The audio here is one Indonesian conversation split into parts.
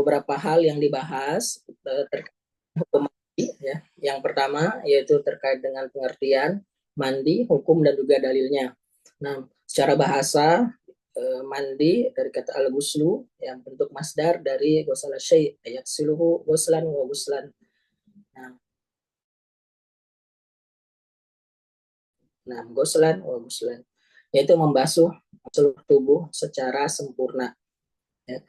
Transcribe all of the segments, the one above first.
beberapa hal yang dibahas terkait hukum mandi, ya. Yang pertama yaitu terkait dengan pengertian mandi, hukum dan juga dalilnya. Nah, secara bahasa mandi dari kata al-ghuslu yang bentuk masdar dari ghusala syai' yaghsiluhu ghuslan wa ghuslan. Nah, ghuslan wa ghuslan yaitu membasuh seluruh tubuh secara sempurna, ya.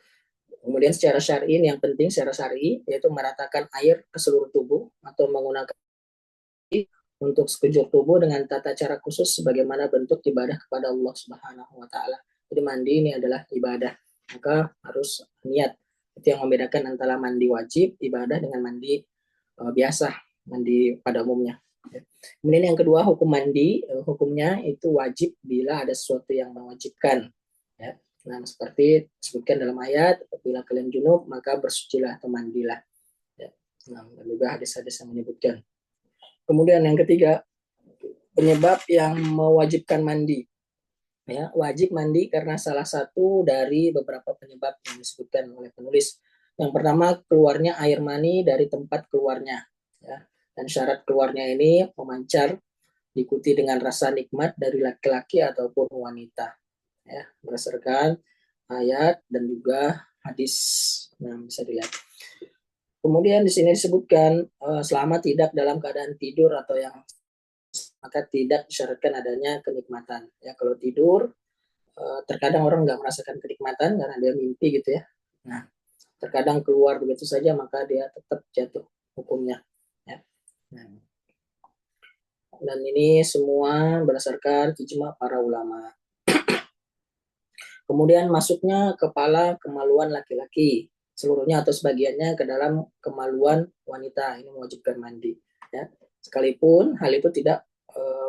Kemudian secara syar'i yang penting secara syar'i yaitu meratakan air ke seluruh tubuh atau menggunakan untuk sekujur tubuh dengan tata cara khusus sebagaimana bentuk ibadah kepada Allah Subhanahu wa taala. Jadi mandi ini adalah ibadah. Maka harus niat. Itu yang membedakan antara mandi wajib ibadah dengan mandi biasa, mandi pada umumnya. Kemudian yang kedua, hukum mandi, hukumnya itu wajib bila ada sesuatu yang mewajibkan. Ya. Nah, seperti disebutkan dalam ayat, apabila kalian junub maka bersucilah atau mandilah. Ya. Nah, dan juga hadis-hadis yang menyebutkan. Kemudian yang ketiga, penyebab yang mewajibkan mandi. Ya, wajib mandi karena salah satu dari beberapa penyebab yang disebutkan oleh penulis. Yang pertama, keluarnya air mani dari tempat keluarnya. Ya. Dan syarat keluarnya ini memancar, diikuti dengan rasa nikmat dari laki-laki ataupun wanita. Ya, berdasarkan ayat dan juga hadis. Nah, bisa dilihat. Kemudian di sini disebutkan selama tidak dalam keadaan tidur atau yang maka tidak disyaratkan adanya kenikmatan. Ya, kalau tidur terkadang orang nggak merasakan kenikmatan karena dia mimpi gitu ya. Nah, terkadang keluar begitu saja maka dia tetap jatuh hukumnya. Ya. Nah, dan ini semua berdasarkan ijma para ulama. Kemudian masuknya kepala kemaluan laki-laki, seluruhnya atau sebagiannya ke dalam kemaluan wanita, ini mewajibkan mandi. Ya. Sekalipun hal itu tidak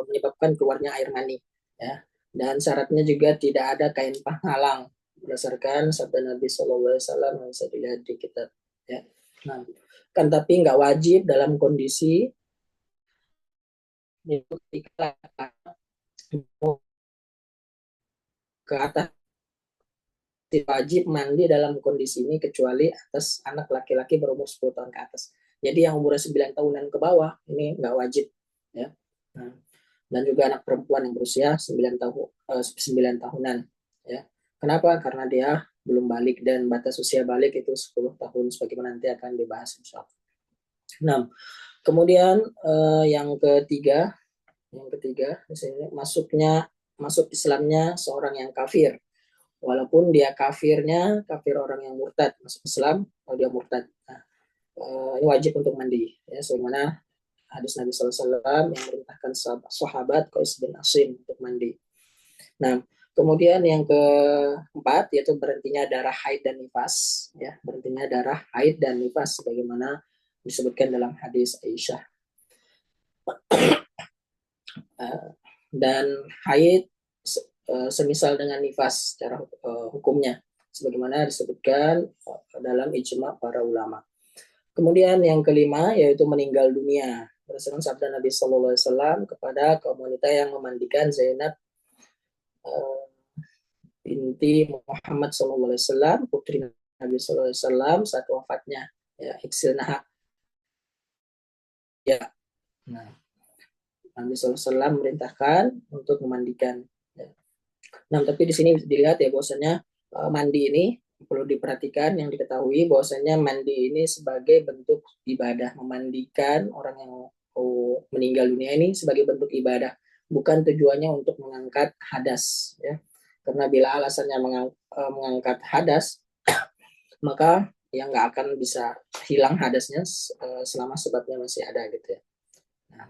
menyebabkan keluarnya air mani. Ya. Dan syaratnya juga tidak ada kain penghalang, berdasarkan sabda Nabi SAW yang bisa dilihat di kitab. Ya. Nah, kan tapi nggak wajib dalam kondisi itu ketika ke atas wajib mandi dalam kondisi ini kecuali atas anak laki-laki berumur 10 tahun ke atas. Jadi yang umurnya 9 tahunan ke bawah ini nggak wajib, ya. Nah, dan juga anak perempuan yang berusia 9 tahunan, ya. Kenapa? Karena dia belum balik dan batas usia balik itu 10 tahun sebagaimana nanti akan dibahas insyaallah. Nah, kemudian yang ketiga di sini masuk Islamnya seorang yang kafir. Walaupun dia kafir orang yang murtad, masuk Islam, kalau dia murtad. Nah, ini wajib untuk mandi. Ya, sebagaimana hadis Nabi SAW yang merintahkan sahabat Qais bin Asim untuk mandi. Nah, kemudian yang keempat yaitu berhentinya darah haid dan nifas. Ya, berhentinya darah haid dan nifas, sebagaimana disebutkan dalam hadis Aisyah. Dan haid semisal dengan nifas secara hukumnya, sebagaimana disebutkan dalam ijma para ulama. Kemudian yang kelima yaitu meninggal dunia, berdasarkan sabda Nabi Sallallahu Alaihi Wasallam kepada kaum wanita yang memandikan Zainab binti Muhammad Sallallahu Alaihi Wasallam, putri Nabi Sallallahu Alaihi Wasallam saat wafatnya, ya, iksilnaha. Ya, nah, Nabi Sallallahu Alaihi Wasallam merintahkan untuk memandikan. Ya. Nah, tapi di sini dilihat ya bahwasanya mandi ini perlu diperhatikan, yang diketahui bahwasanya mandi ini sebagai bentuk ibadah, memandikan orang yang meninggal dunia ini sebagai bentuk ibadah, bukan tujuannya untuk mengangkat hadas, ya. Karena bila alasannya mengangkat hadas, maka yang nggak akan bisa hilang hadasnya selama sebabnya masih ada gitu ya. Nah,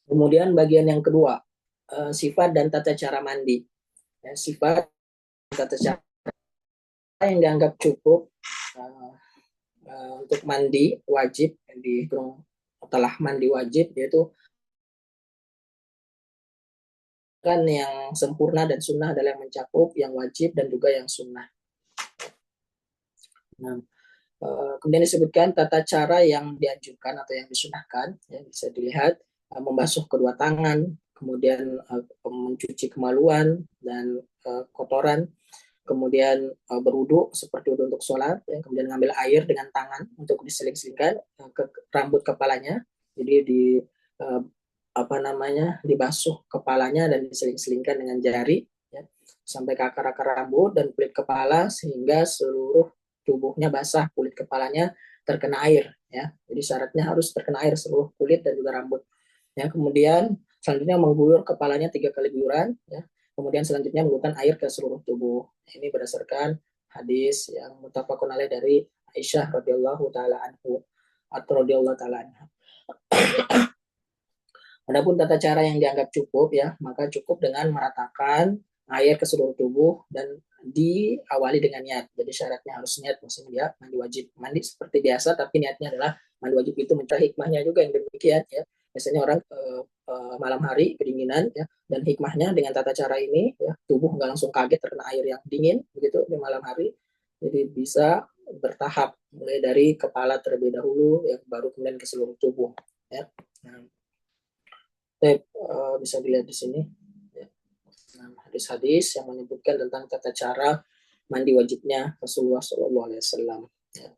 kemudian bagian yang kedua, sifat dan tata cara mandi. Ya, sifat dan tata cara yang dianggap cukup untuk mandi wajib, dihitung telah mandi wajib, yaitu kan yang sempurna dan sunnah adalah yang mencakup yang wajib dan juga yang sunnah. Nah, kemudian disebutkan tata cara yang dianjurkan atau yang disunahkan, ya, bisa dilihat membasuh kedua tangan, kemudian mencuci kemaluan dan kotoran, kemudian berwudu seperti wudu untuk sholat, ya, kemudian ngambil air dengan tangan untuk diseling-selingkan ke rambut kepalanya, jadi uh, dibasuh kepalanya dan diseling-selingkan dengan jari, ya, sampai ke akar-akar rambut dan kulit kepala sehingga seluruh tubuhnya basah, kulit kepalanya terkena air, ya. Jadi syaratnya harus terkena air seluruh kulit dan juga rambut. Ya, kemudian selanjutnya mengguyur kepalanya 3 kali guyuran, ya. Kemudian selanjutnya menggunakan air ke seluruh tubuh. Ini berdasarkan hadis yang muttafaqun alaih dari Aisyah radhiyallahu taala anhu atau radhiyallahu taala anha. Adapun tata cara yang dianggap cukup, ya, maka cukup dengan meratakan air ke seluruh tubuh dan diawali dengan niat. Jadi syaratnya harus niat, maksudnya dia mandi wajib. Mandi seperti biasa tapi niatnya adalah mandi wajib, itu mencari hikmahnya juga yang demikian, ya. Biasanya orang malam hari kedinginan, ya, dan hikmahnya dengan tata cara ini, ya, tubuh nggak langsung kaget terkena air yang dingin begitu di malam hari. Jadi bisa bertahap, mulai dari kepala terlebih dahulu, ya, baru kemudian ke seluruh tubuh, ya. Nah, bisa dilihat di sini, ya, hadis-hadis yang menyebutkan tentang tata cara mandi wajibnya Rasulullah SAW. Ya.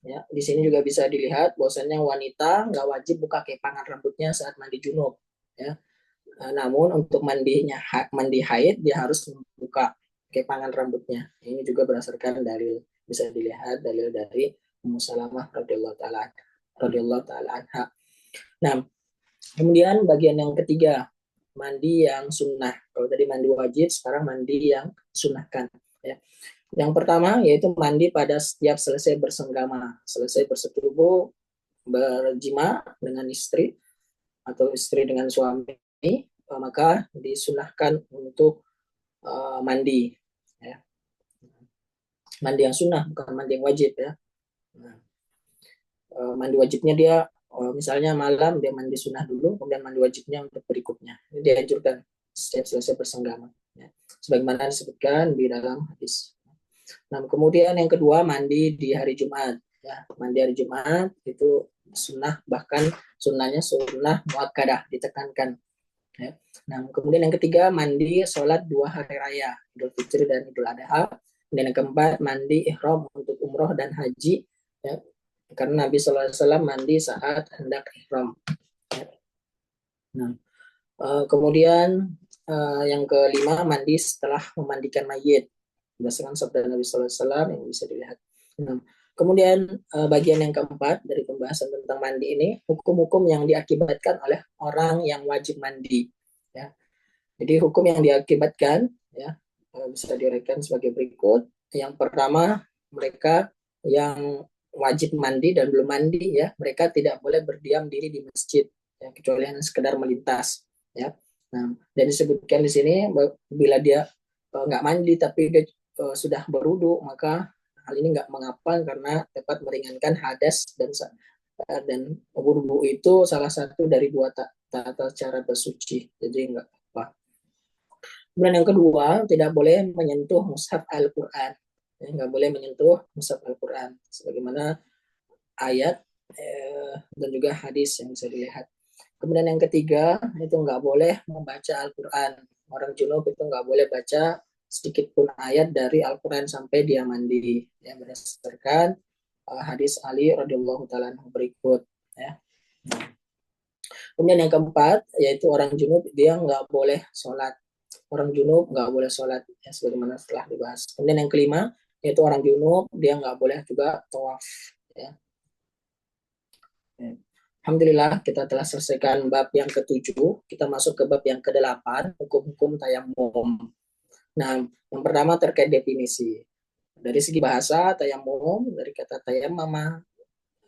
Ya, di sini juga bisa dilihat bahwasanya wanita nggak wajib buka kepangan rambutnya saat mandi junub. Ya. Namun untuk mandi haid dia harus membuka kepangan rambutnya. Ini juga berdasarkan dalil, bisa dilihat dalil dari Ummu Salamah radhiyallahu taala anha. Nah, kemudian bagian yang ketiga, mandi yang sunnah. Kalau tadi mandi wajib, sekarang mandi yang sunnahkan. Ya. Yang pertama yaitu mandi pada setiap selesai bersenggama, selesai bersetubuh, berjima dengan istri atau istri dengan suami, maka disunahkan untuk mandi. Ya. Mandi yang sunnah, bukan mandi yang wajib, ya. Nah, mandi wajibnya dia misalnya malam dia mandi sunnah dulu, kemudian mandi wajibnya untuk berikutnya. Ini dianjurkan setiap selesai bersenggama, ya. Sebagaimana disebutkan di dalam hadis. Nah, kemudian yang kedua mandi di hari Jumat, ya. Mandi hari Jumat itu sunnah, bahkan sunnahnya sunnah muakkadah, ditekankan, ya. Nah, kemudian yang ketiga mandi sholat 2 hari raya, Idul Fitri dan Idul Adha. Dan yang keempat mandi ihram untuk umroh dan haji, ya, karena Nabi SAW mandi saat hendak ihram. Nah, kemudian yang kelima mandi setelah memandikan mayit, berdasarkan sabda Nabi SAW yang bisa dilihat. Nah, kemudian bagian yang keempat dari pembahasan tentang mandi ini, hukum-hukum yang diakibatkan oleh orang yang wajib mandi. Ya. Jadi hukum yang diakibatkan, ya, bisa diuraikan sebagai berikut. Yang pertama, mereka yang wajib mandi dan belum mandi, ya, mereka tidak boleh berdiam diri di masjid, ya, kecuali hanya sekedar melintas, ya. Nah, dan disebutkan di sini bila dia nggak mandi tapi dia sudah berudu, maka hal ini nggak mengapa karena dapat meringankan hadas dan wudu itu salah satu dari 2 tata cara bersuci, jadi nggak apa. Kemudian yang kedua, tidak boleh menyentuh mushaf Al-Quran. Ya, nggak boleh menyentuh mushaf Al-Quran. Sebagaimana ayat dan juga hadis yang bisa dilihat. Kemudian yang ketiga, itu nggak boleh membaca Al-Quran. Orang junub itu nggak boleh baca sedikit pun ayat dari Al-Quran sampai dia mandi. Ya, berdasarkan hadis Ali radhiyallahu taala berikut. Ya. Kemudian yang keempat, yaitu orang junub, dia nggak boleh sholat. Orang junub nggak boleh sholat, ya, sebagaimana setelah dibahas. Kemudian yang kelima, yaitu orang junub, dia nggak boleh juga tawaf. Ya. Alhamdulillah kita telah selesaikan bab yang ke-7. Kita masuk ke bab yang ke-8, hukum-hukum tayamum. Nah, yang pertama terkait definisi. Dari segi bahasa, tayamum dari kata tayammama,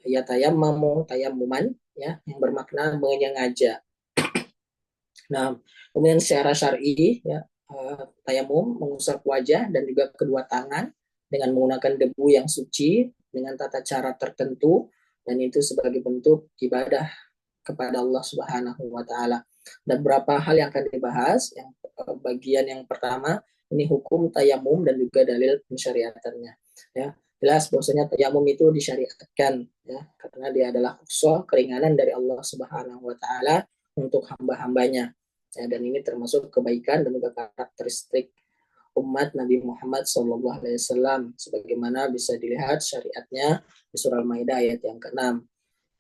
ya tayammamu, tayammuman, ya, yang bermakna menyengaja. Nah, kemudian secara syar'i, ya, tayamum mengusap wajah dan juga kedua tangan dengan menggunakan debu yang suci dengan tata cara tertentu, dan itu sebagai bentuk ibadah kepada Allah Subhanahu wa taala. Dan beberapa hal yang akan dibahas. Yang bagian yang pertama ini hukum tayamum dan juga dalil pensyariatannya. Ya, jelas bahwasanya tayamum itu disyariatkan, ya, karena dia adalah khusus keringanan dari Allah Subhanahu wa taala untuk hamba-hambanya. Ya, dan ini termasuk kebaikan dan juga karakteristik umat Nabi Muhammad SAW, sebagaimana bisa dilihat syariatnya di surah Al-Maidah ayat yang ke-6.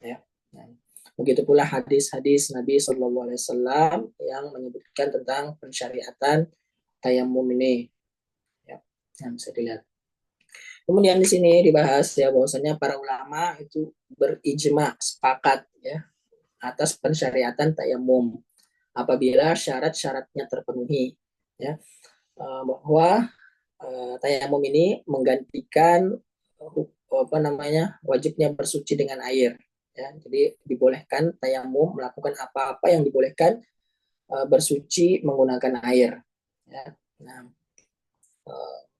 Ya. Nah, begitu pula hadis-hadis Nabi SAW yang menyebutkan tentang pensyariatan tayamum ini. Ya, yang bisa dilihat. Kemudian di sini dibahas ya bahwasanya para ulama itu berijma, sepakat ya atas pensyariatan tayamum apabila syarat-syaratnya terpenuhi, ya. Bahwa tayamum ini menggantikan apa namanya wajibnya bersuci dengan air, ya. Jadi dibolehkan tayamum melakukan apa-apa yang dibolehkan bersuci menggunakan air, ya. Nah,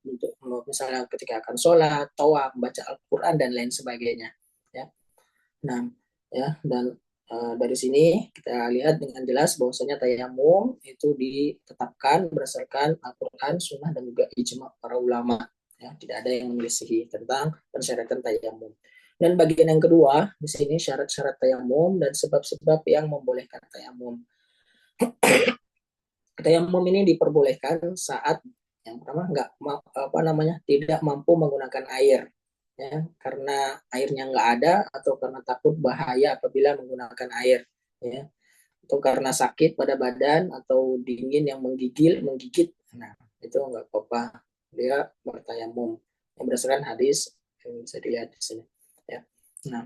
untuk misalnya ketika akan sholat, tawaf, membaca Al-Quran dan lain sebagainya, ya. Nah, ya, dan dari sini kita lihat dengan jelas bahwasanya tayamum itu ditetapkan berdasarkan Al-Quran, Sunnah dan juga ijma para ulama. Ya, tidak ada yang menyelisihi tentang persyaratan tayamum. Dan bagian yang kedua di sini syarat-syarat tayamum dan sebab-sebab yang membolehkan tayamum. Tayamum ini diperbolehkan saat yang pertama nggak apa namanya tidak mampu menggunakan air, ya, karena airnya nggak ada atau karena takut bahaya apabila menggunakan air, ya, atau karena sakit pada badan atau dingin yang menggigit. Nah, itu nggak apa-apa, dia bertayamum yang berdasarkan hadis yang bisa dilihat di sini, ya. Nah,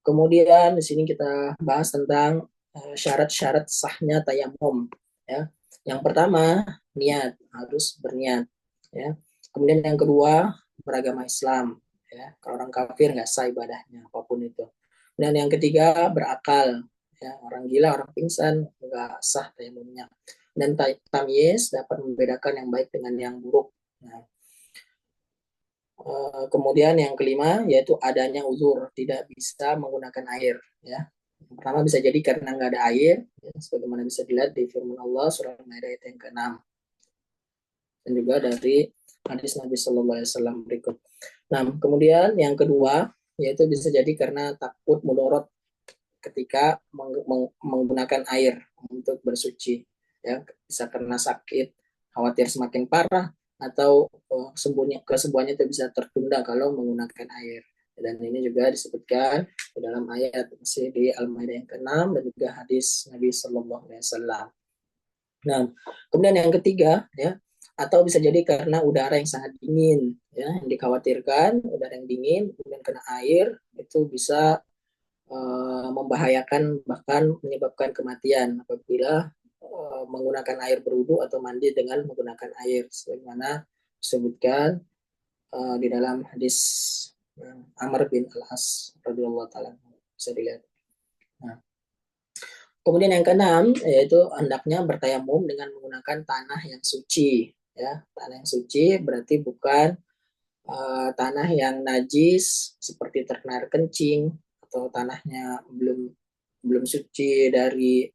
kemudian di sini kita bahas tentang syarat-syarat sahnya tayamum, ya. Yang pertama, niat, harus berniat, ya. Kemudian yang kedua, beragama Islam, ya. Kalau orang kafir nggak sah ibadahnya apapun itu. Dan yang ketiga, berakal, ya. Orang gila, orang pingsan nggak sah tayamumnya. Dan tamyiz dapat membedakan yang baik dengan yang buruk. Nah, kemudian yang kelima yaitu adanya uzur, tidak bisa menggunakan air, ya. Yang pertama bisa jadi karena nggak ada air, ya, sebagaimana bisa dilihat di firman Allah surah Al-Maidah ayat yang ke-6 dan juga dari hadis Nabi Shallallahu Alaihi Wasallam berikut. Nah, kemudian yang kedua yaitu bisa jadi karena takut mudorot ketika menggunakan air untuk bersuci, ya, bisa karena sakit, khawatir semakin parah, atau kesembuhannya itu bisa tertunda kalau menggunakan air. Dan ini juga disebutkan di dalam ayat masih di Al-Maidah yang ke-6 dan juga hadis Nabi Shallallahu Alaihi Wasallam. Nah, kemudian yang ketiga, ya, atau bisa jadi karena udara yang sangat dingin, ya, yang dikhawatirkan udara yang dingin kemudian kena air itu bisa membahayakan bahkan menyebabkan kematian apabila menggunakan air berwudu atau mandi dengan menggunakan air sebagaimana disebutkan di dalam hadis Amr bin Al-As radhiyallahu taala, bisa dilihat. Nah, kemudian yang keenam yaitu hendaknya bertayamum dengan menggunakan tanah yang suci, ya. Tanah yang suci berarti bukan tanah yang najis seperti terkena air kencing atau tanahnya belum belum suci dari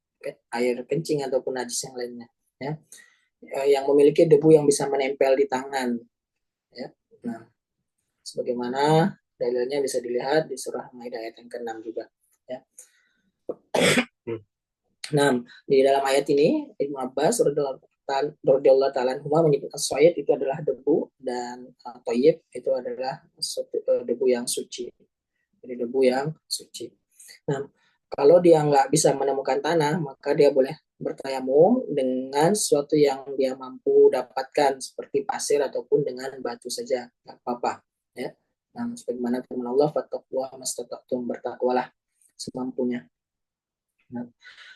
air kencing ataupun najis yang lainnya, ya. Yang memiliki debu yang bisa menempel di tangan, ya. Nah, sebagaimana dalilnya bisa dilihat di surah Maidah ayat yang ke-6 juga, ya. Nah, di dalam ayat ini Ibnu Abbas radhiyallahu taala menyebut as-sayyid itu adalah debu dan thayyib itu adalah debu yang suci. Jadi debu yang suci. Nah, kalau dia nggak bisa menemukan tanah, maka dia boleh bertayamum dengan sesuatu yang dia mampu dapatkan seperti pasir ataupun dengan batu saja, nggak apa-apa, ya. Nah, sebagaimana firman Allah, "Fattaqullaha mastata'tum", bertakwalah semampunya. Nah,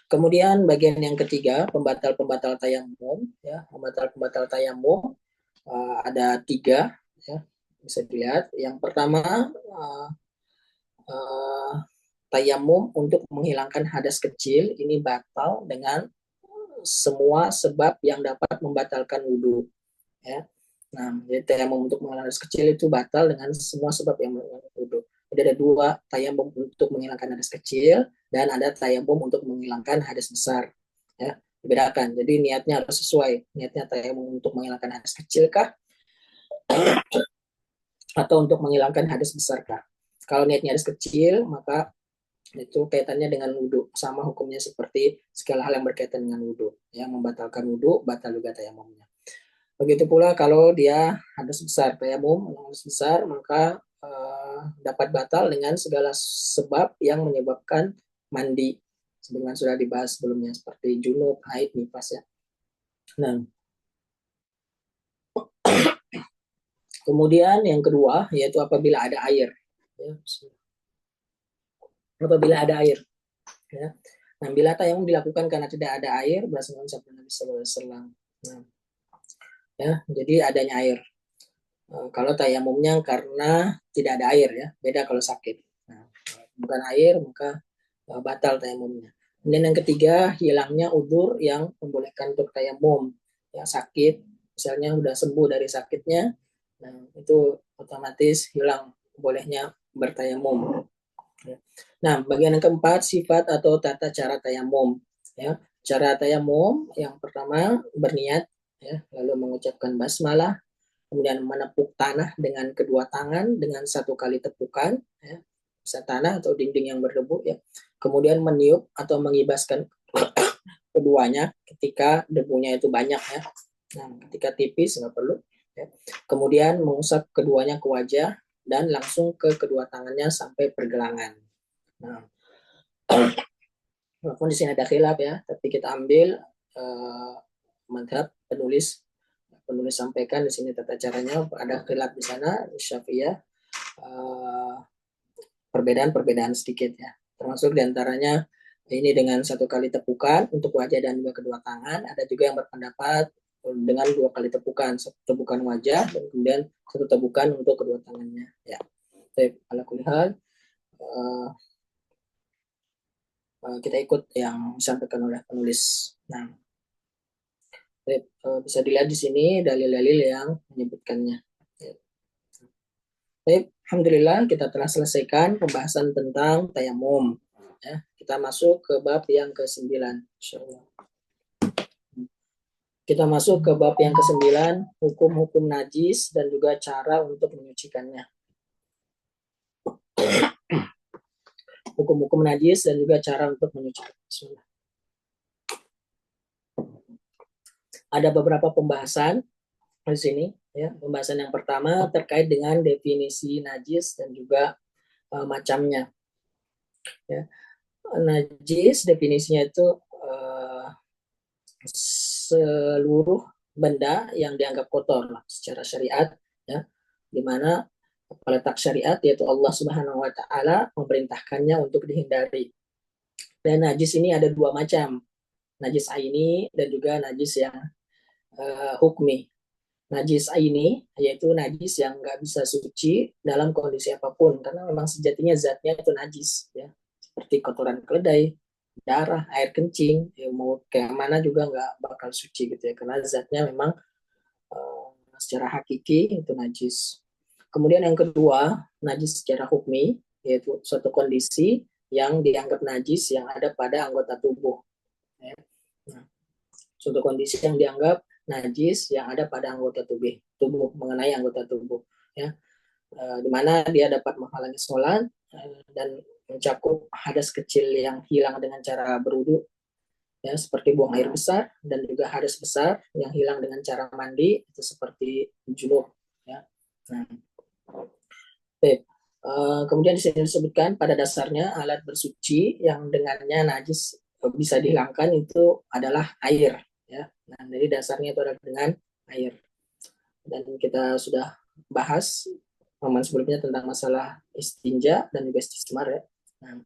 kemudian bagian yang ketiga, pembatal-pembatal tayamum, ya, pembatal-pembatal tayamum ada tiga, ya, bisa dilihat. Yang pertama uh, tayamum untuk menghilangkan hadas kecil ini batal dengan semua sebab yang dapat membatalkan wudhu, ya. Nah, jadi tayamum untuk menghilangkan hadas kecil itu batal dengan semua sebab yang membatalkan wudhu. Jadi ada dua, tayamum untuk menghilangkan hadas kecil dan ada tayamum untuk menghilangkan hadas besar, ya. Dibedakan. Jadi niatnya harus sesuai. Niatnya tayamum untuk menghilangkan hadas kecil kah atau untuk menghilangkan hadas besar kah? Kalau niatnya hadas kecil, maka Itu kaitannya dengan wudhu, sama hukumnya seperti segala hal yang berkaitan dengan wudhu. Yang membatalkan wudhu, batal juga tayamumnya. Begitu pula kalau dia hadas besar, tayamum hadas besar, maka dapat batal dengan segala sebab yang menyebabkan mandi. Sebagaimana sudah dibahas sebelumnya, seperti junub, haid, nifas ya. Nah, kemudian yang kedua yaitu apabila ada air. Ya, apabila ada air. Ya. Nah, bila tayamum dilakukan karena tidak ada air, berdasarkan sabda Nabi Sallallahu Alaihi Wasallam. Nah, ya, jadi adanya air. Kalau tayamumnya karena tidak ada air ya, beda kalau sakit. Nah, bukan air maka batal tayamumnya. Kemudian yang ketiga, hilangnya udzur yang membolehkan untuk tayamum. Ya, sakit, misalnya sudah sembuh dari sakitnya, nah, itu otomatis hilang bolehnya bertayamum. Nah, bagian yang keempat, sifat atau tata cara tayamum. Ya, cara tayamum yang pertama berniat, ya, lalu mengucapkan basmalah, kemudian menepuk tanah dengan kedua tangan dengan satu kali tepukan, ya, bisa tanah atau dinding yang berdebu, ya. Kemudian meniup atau mengibaskan keduanya ketika debunya itu banyak, ya. Nah, ketika tipis nggak perlu. Ya. Kemudian mengusap keduanya ke wajah dan langsung ke kedua tangannya sampai pergelangan. Nah, walaupun di sini ada khilaf ya, tapi kita ambil madhab penulis sampaikan di sini tata caranya, ada khilaf di sana Syafi'iyah, perbedaan-perbedaan sedikit ya. Termasuk diantaranya ini dengan satu kali tepukan untuk wajah dan juga kedua tangan. Ada juga yang berpendapat dengan dua kali tepukan, satu tepukan wajah dan kemudian satu tepukan untuk kedua tangannya. Ya, baik, ala kulihal kita ikut yang disampaikan oleh penulis. Nah, baik, bisa dilihat di sini dalil-dalil yang menyebutkannya. Baik, alhamdulillah kita telah selesaikan pembahasan tentang tayamum. Ya, kita masuk ke bab yang ke-9. Kita masuk ke bab yang ke-9, hukum-hukum najis dan juga cara untuk menyucikannya. Hukum-hukum najis dan juga cara untuk menyucikannya. Ada beberapa pembahasan di sini. Ya, pembahasan yang pertama terkait dengan definisi najis dan juga macamnya. Ya. Najis definisinya itu seluruh benda yang dianggap kotor secara syariat, ya, di mana peletak syariat yaitu Allah Subhanahu wa taala memerintahkannya untuk dihindari. Dan najis ini ada dua macam, najis aini dan juga najis yang hukmi. Najis aini yaitu najis yang nggak bisa suci dalam kondisi apapun karena memang sejatinya zatnya itu najis, ya, seperti kotoran keledai, darah, air kencing, ya, mau kayak mana juga nggak bakal suci gitu ya karena zatnya memang secara hakiki itu najis. Kemudian yang kedua, najis secara hukmi yaitu suatu kondisi yang dianggap najis yang ada pada anggota tubuh. Ya. Nah, suatu kondisi yang dianggap najis yang ada pada anggota tubuh mengenai anggota tubuh, ya, di mana dia dapat menghalangi sholat dan mencakup hadas kecil yang hilang dengan cara berwudu, ya, seperti buang air besar, dan juga hadas besar yang hilang dengan cara mandi itu seperti junub, ya. Nah, baik. Kemudian di sini disebutkan pada dasarnya alat bersuci yang dengannya najis bisa dihilangkan itu adalah air, ya. Nah, jadi dasarnya itu adalah dengan air. Dan kita sudah bahas momen sebelumnya tentang masalah istinja dan juga istismar, ya. Nah,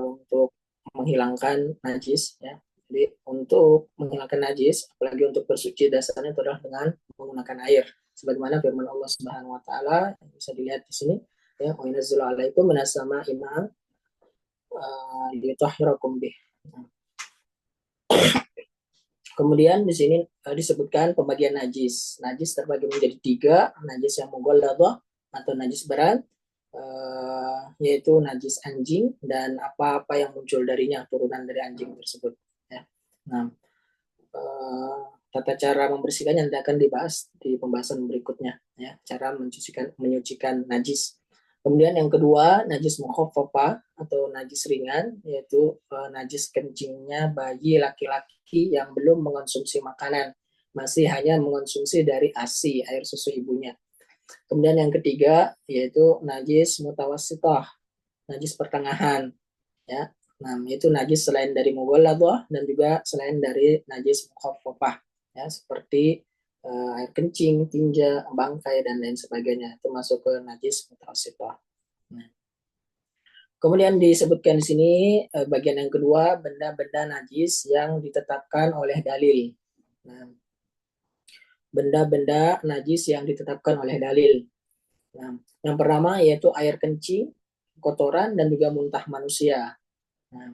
untuk menghilangkan najis, ya. Jadi untuk menghilangkan najis, apalagi untuk bersuci, dasarnya itu adalah dengan menggunakan air. Sebagaimana firman Allah Subhanahu wa taala yang bisa dilihat di sini, ya, wa inazzilu alaikum minas sama'i ma'an litahhirakum bih. Kemudian di sini disebutkan pembagian najis. Najis terbagi menjadi tiga, najis yang mughalladah atau najis berat, yaitu najis anjing dan apa-apa yang muncul darinya turunan dari anjing tersebut. Ya. Nah, tata cara membersihkannya nanti akan dibahas di pembahasan berikutnya. Ya, cara menyucikan najis. Kemudian yang kedua, najis mukhaffafah atau najis ringan, yaitu najis kencingnya bayi laki-laki yang belum mengonsumsi makanan, masih hanya mengonsumsi dari ASI, air susu ibunya. Kemudian yang ketiga, yaitu najis mutawassithah, najis pertengahan, ya. Nah, itu najis selain dari mughalladhah dan juga selain dari najis mukhaffafah, ya, seperti air kencing, tinja, bangkai dan lain sebagainya. Itu masuk ke najis mutawassithah. Nah, kemudian disebutkan di sini bagian yang kedua, benda-benda najis yang ditetapkan oleh dalil. Nah, benda-benda najis yang ditetapkan oleh dalil. Nah, yang pertama yaitu air kencing, kotoran dan juga muntah manusia. Nah,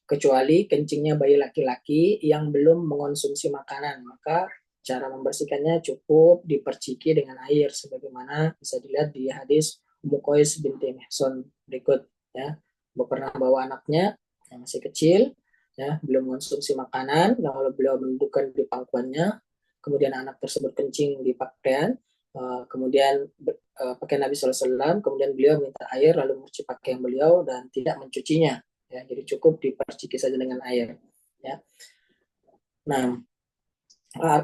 kecuali kencingnya bayi laki-laki yang belum mengonsumsi makanan, maka cara membersihkannya cukup diperciki dengan air, sebagaimana bisa dilihat di hadis Ummu Qais binti Mihsan berikut, ya. Pernah bawa anaknya yang masih kecil, ya, belum mengonsumsi makanan, lalu beliau mendudukkan di pangkuannya, kemudian anak tersebut kencing di pakaian, kemudian pakaian Nabi SAW, kemudian beliau minta air lalu mencuci pakaian beliau dan tidak mencucinya, ya, jadi cukup diperciki saja dengan air, ya. Nah,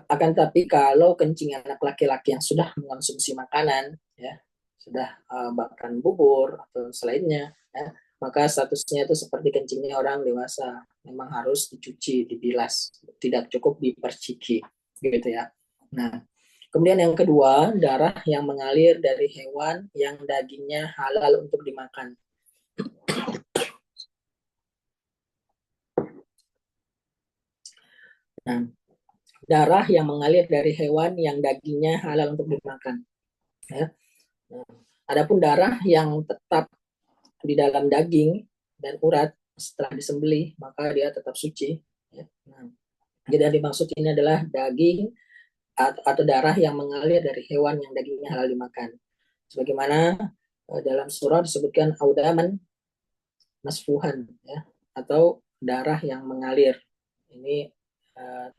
akan tapi kalau kencing anak laki-laki yang sudah mengonsumsi makanan, ya, sudah bahkan bubur atau selainnya, ya, maka statusnya itu seperti kencingnya orang dewasa, memang harus dicuci, dibilas, tidak cukup diperciki, gitu ya. Nah, kemudian yang kedua, darah yang mengalir dari hewan yang dagingnya halal untuk dimakan. Nah, darah yang mengalir dari hewan yang dagingnya halal untuk dimakan. Ya. Nah, adapun darah yang tetap di dalam daging dan urat setelah disembelih, maka dia tetap suci. Ya. Nah, jadi yang dimaksud ini adalah daging atau darah yang mengalir dari hewan yang dagingnya halal dimakan. Sebagaimana dalam surah disebutkan audaman masfuhan, ya, atau darah yang mengalir. Ini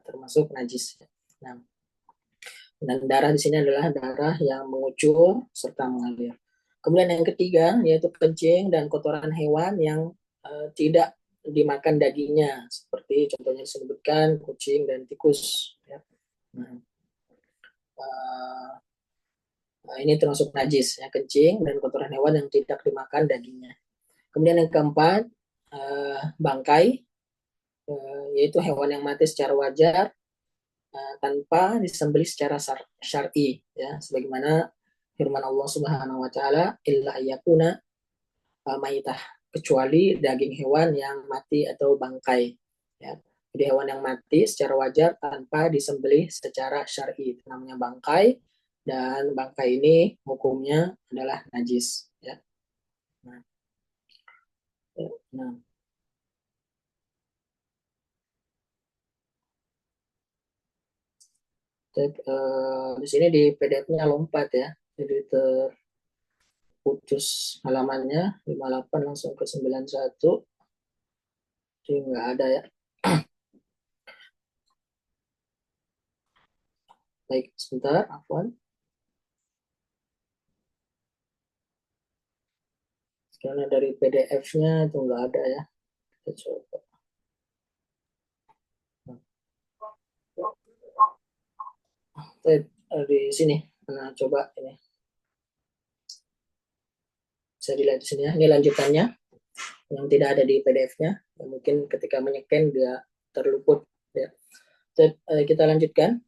termasuk najis. Nah, dan darah di sini adalah darah yang mengucur serta mengalir. Kemudian yang ketiga yaitu kencing dan kotoran hewan yang tidak dimakan dagingnya, seperti contohnya disebutkan kucing dan tikus. Ya. Nah, ini termasuk najis, ya, kencing dan kotoran hewan yang tidak dimakan dagingnya. Kemudian yang keempat, bangkai, yaitu hewan yang mati secara wajar tanpa disembelih secara syar'i, ya, sebagaimana firman Allah Subhanahu wa taala, illa ayyakuna maitah, kecuali daging hewan yang mati atau bangkai, ya. Jadi hewan yang mati secara wajar tanpa disembelih secara syar'i itu namanya bangkai, dan bangkai ini hukumnya adalah najis, ya. Nah, nah di sini di PDF-nya lompat, ya. Jadi terputus halamannya 58 langsung ke 91. Jadi nggak ada, ya. Baik, sebentar, Afwan. Karena dari PDF-nya itu nggak ada, ya. Kita coba. Di sini. Nah, coba ini. Bisa dilihat di sini, ya. Ini lanjutannya yang tidak ada di PDF-nya. Mungkin ketika menyeken dia terluput, ya. Kita lanjutkan.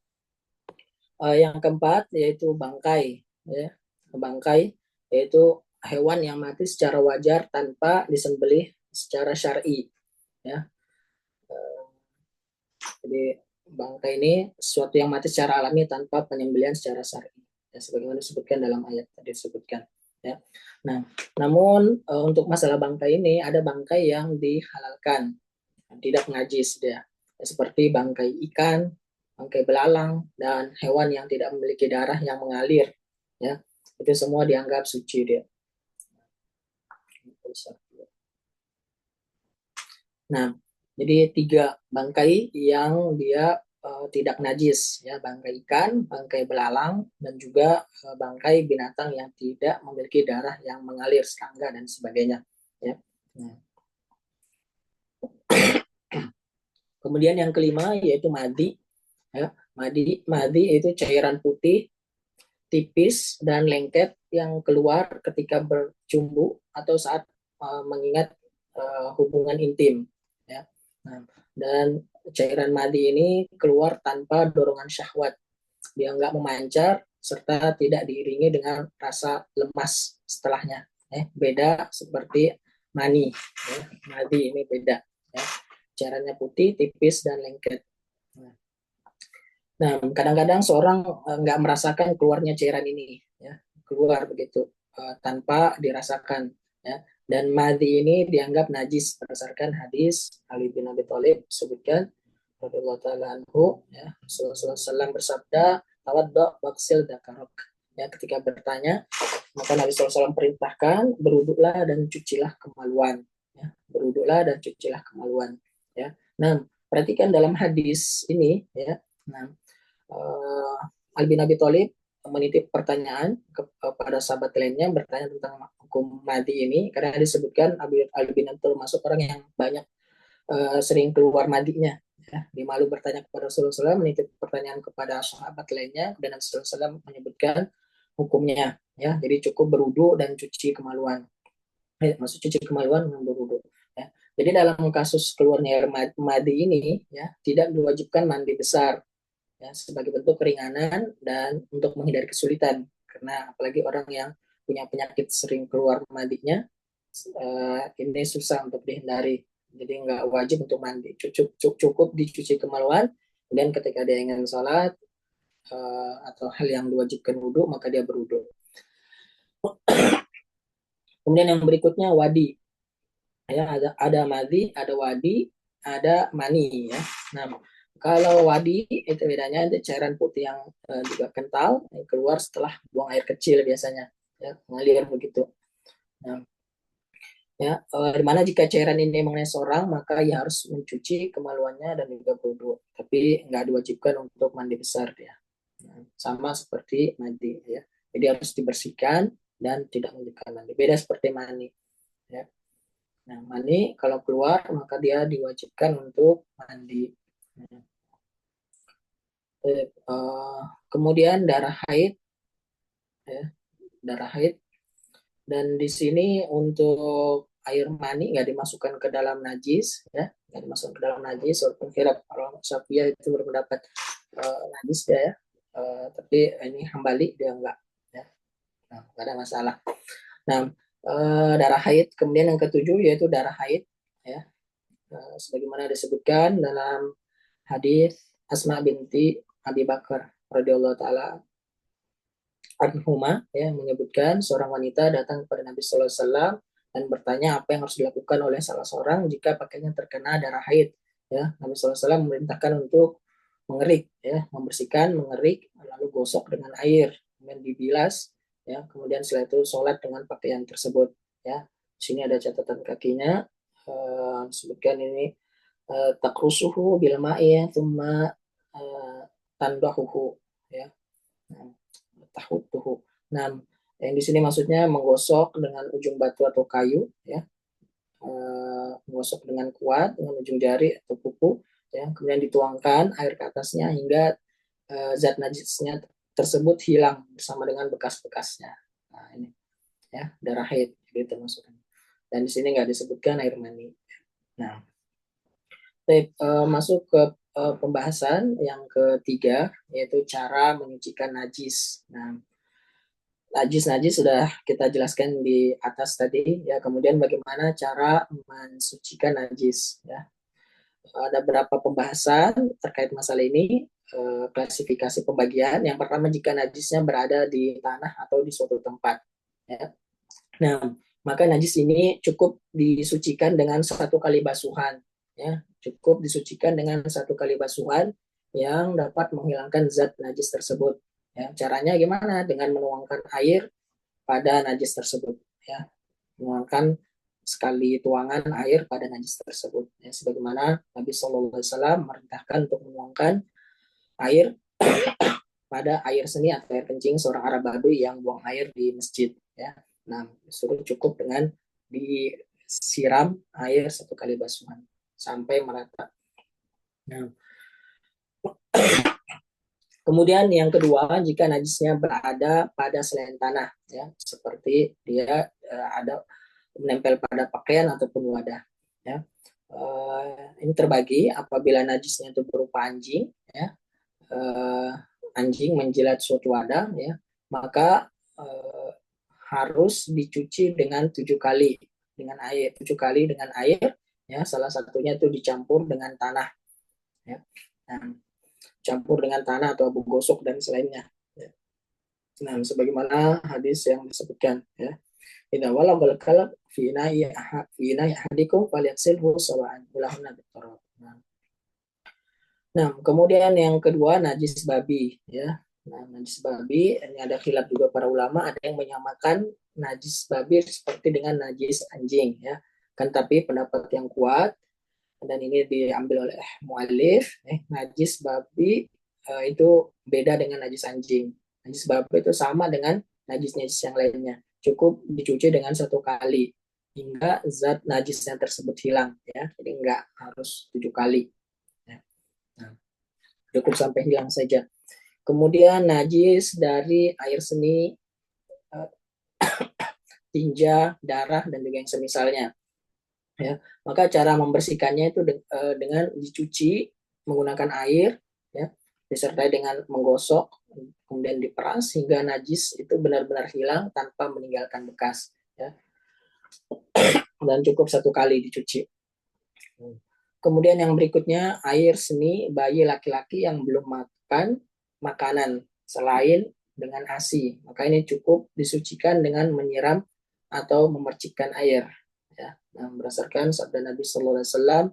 Yang keempat yaitu bangkai, ya. Bangkai yaitu hewan yang mati secara wajar tanpa disembelih secara syar'i, ya. Jadi bangkai ini sesuatu yang mati secara alami tanpa penyembelihan secara syar'i, ya, sebagaimana disebutkan dalam ayat tadi disebutkan, ya. Nah, namun untuk masalah bangkai ini ada bangkai yang dihalalkan, tidak najis dia, ya, seperti bangkai ikan, bangkai belalang, dan hewan yang tidak memiliki darah yang mengalir, ya, itu semua dianggap suci dia. Nah, jadi 3 bangkai yang dia tidak najis, ya, bangkai ikan, bangkai belalang, dan juga bangkai binatang yang tidak memiliki darah yang mengalir, serangga dan sebagainya, ya. Nah, kemudian yang kelima yaitu madi, ya. Madi itu cairan putih tipis dan lengket yang keluar ketika bercumbu atau saat mengingat hubungan intim, ya. Nah, dan cairan madi ini keluar tanpa dorongan syahwat, dia nggak memancar serta tidak diiringi dengan rasa lemas setelahnya, beda seperti mani, ya. Madi ini beda, ya. Cairannya putih tipis dan lengket. Nah, kadang-kadang seorang nggak merasakan keluarnya cairan ini, ya, keluar begitu tanpa dirasakan, ya. Dan madhi ini dianggap najis berdasarkan hadis Ali bin Abi Thalib sebutkan radhiyallahu taala anhu, ya, Rasulullah SAW bersabda, tawaddo baksil dakarok, ya, ketika bertanya maka Nabi SAW perintahkan beruduklah dan cucilah kemaluan, ya, beruduklah dan cucilah kemaluan, ya. Nah, perhatikan dalam hadis ini, ya. Nah, Ali bin Abi Thalib menitip pertanyaan kepada sahabat lainnya bertanya tentang hukum madi ini karena disebutkan Ali bin Abi Thalib masuk orang yang banyak sering keluar madinya, ya. Dia malu bertanya kepada Rasulullah SAW, menitip pertanyaan kepada sahabat lainnya dan Rasulullah SAW menyebutkan hukumnya, ya. Jadi cukup berwudu dan cuci kemaluan, maksud cuci kemaluan dengan berwudu, ya. Jadi dalam kasus keluarnya air madi ini, ya, tidak diwajibkan mandi besar, ya, sebagai bentuk keringanan dan untuk menghindari kesulitan, karena apalagi orang yang punya penyakit sering keluar madinya, ini susah untuk dihindari, jadi nggak wajib untuk mandi, cukup dicuci kemaluan, kemudian ketika dia ingin sholat atau hal yang diwajibkan wudhu maka dia berwudhu. Kemudian yang berikutnya wadi, ya, ada madi, ada wadi, ada mani, ya. Nah, kalau wadi itu bedanya itu cairan putih yang juga kental yang keluar setelah buang air kecil biasanya, ya, mengalir begitu. Nah, ya, dimana jika cairan ini mengenai seorang maka ia harus mencuci kemaluannya dan juga berwudu, tapi nggak diwajibkan untuk mandi besar, ya. Nah, sama seperti mandi, ya, jadi harus dibersihkan dan tidak menunjukkan mandi, beda seperti mani, ya. Nah, mani kalau keluar maka dia diwajibkan untuk mandi. Nah, kemudian darah haid, ya, darah haid, dan di sini untuk air mani nggak dimasukkan ke dalam najis, ya, nggak dimasukkan ke dalam najis, walaupun khilaf kalau Syafi'iyah itu berpendapat najis dia, ya, tapi ini Hambali dia enggak, ya. Nah, nggak ada masalah. Nah, darah haid, kemudian yang ketujuh yaitu darah haid, ya. Sebagaimana disebutkan dalam hadis Asma binti Abi Bakar radhiyallahu taala anhuma, ya, menyebutkan seorang wanita datang kepada Nabi sallallahu alaihi wasallam dan bertanya apa yang harus dilakukan oleh salah seorang jika pakainya terkena darah haid, ya. Nabi sallallahu alaihi wasallam memerintahkan untuk mengerik, ya, membersihkan, mengerik, lalu gosok dengan air, kemudian dibilas, ya, kemudian setelah itu sholat dengan pakaian tersebut, ya. Di sini ada catatan kakinya, sebutkan ini takrusuhu bil ma'i thumma tandahuhu, ya. Nah, tahutuhu. Nah, yang di sini maksudnya menggosok dengan ujung batu atau kayu, ya. Menggosok dengan kuat dengan ujung jari atau kuku, ya. Kemudian dituangkan air ke atasnya hingga zat najisnya tersebut hilang bersama dengan bekas-bekasnya. Nah, ini, ya, darah haid gitu maksudnya. Dan di sini nggak disebutkan air mani. Nah, masuk ke pembahasan yang ketiga yaitu cara menyucikan najis. Nah, najis sudah kita jelaskan di atas tadi, ya. Kemudian bagaimana cara mensucikan najis, ya. Ada beberapa pembahasan terkait masalah ini, klasifikasi pembagian. Yang pertama, jika najisnya berada di tanah atau di suatu tempat, ya. Nah, maka najis ini cukup disucikan dengan satu kali basuhan, ya. Cukup disucikan dengan satu kali basuhan yang dapat menghilangkan zat najis tersebut. Ya, caranya gimana? Dengan menuangkan air pada najis tersebut, ya. Menuangkan sekali tuangan air pada najis tersebut, ya, sebagaimana Nabi SAW merintahkan untuk menuangkan air pada air seni atau air kencing seorang Arab Baduy yang buang air di masjid. Ya. Nah, suruh cukup dengan disiram air 1 kali basuhan sampai merata. Nah, kemudian yang kedua, jika najisnya berada pada selain tanah, ya, seperti dia ada menempel pada pakaian ataupun wadah, ya. Ini terbagi apabila najisnya itu berupa anjing, ya, anjing menjilat suatu wadah, ya, maka harus dicuci dengan 7 kali dengan air, 7 kali dengan air, ya. Salah satunya itu dicampur dengan tanah, ya. Nah, campur dengan tanah atau abu gosok dan selainnya. Ya. Nah, sebagaimana hadis yang disebutkan, ya. Idza walagal kalb fi ina'i ahadikum falyaghsilhu sawa'an ulahunna biturab. Nah, kemudian yang kedua najis babi, ya. Nah, najis babi ini ada khilaf juga para ulama, ada yang menyamakan najis babi seperti dengan najis anjing, ya. Kan tapi pendapat yang kuat dan ini diambil oleh mualif, najis babi itu beda dengan najis anjing. Najis babi itu sama dengan najis-najis yang lainnya. Cukup dicuci dengan 1 kali hingga zat najisnya tersebut hilang, ya. Jadi enggak harus 7 kali. Ya. Nah, cukup sampai hilang saja. Kemudian najis dari air seni, tinja, darah dan juga yang semisalnya. Ya, maka cara membersihkannya itu dengan dicuci menggunakan air, ya, disertai dengan menggosok, kemudian diperas hingga najis itu benar-benar hilang tanpa meninggalkan bekas, ya, dan cukup 1 kali dicuci. Kemudian yang berikutnya air seni bayi laki-laki yang belum makan makanan selain dengan ASI, maka ini cukup disucikan dengan menyiram atau memercikkan air, ya. Nah, berdasarkan sabda Nabi Sallallahu Alaihi Wasallam,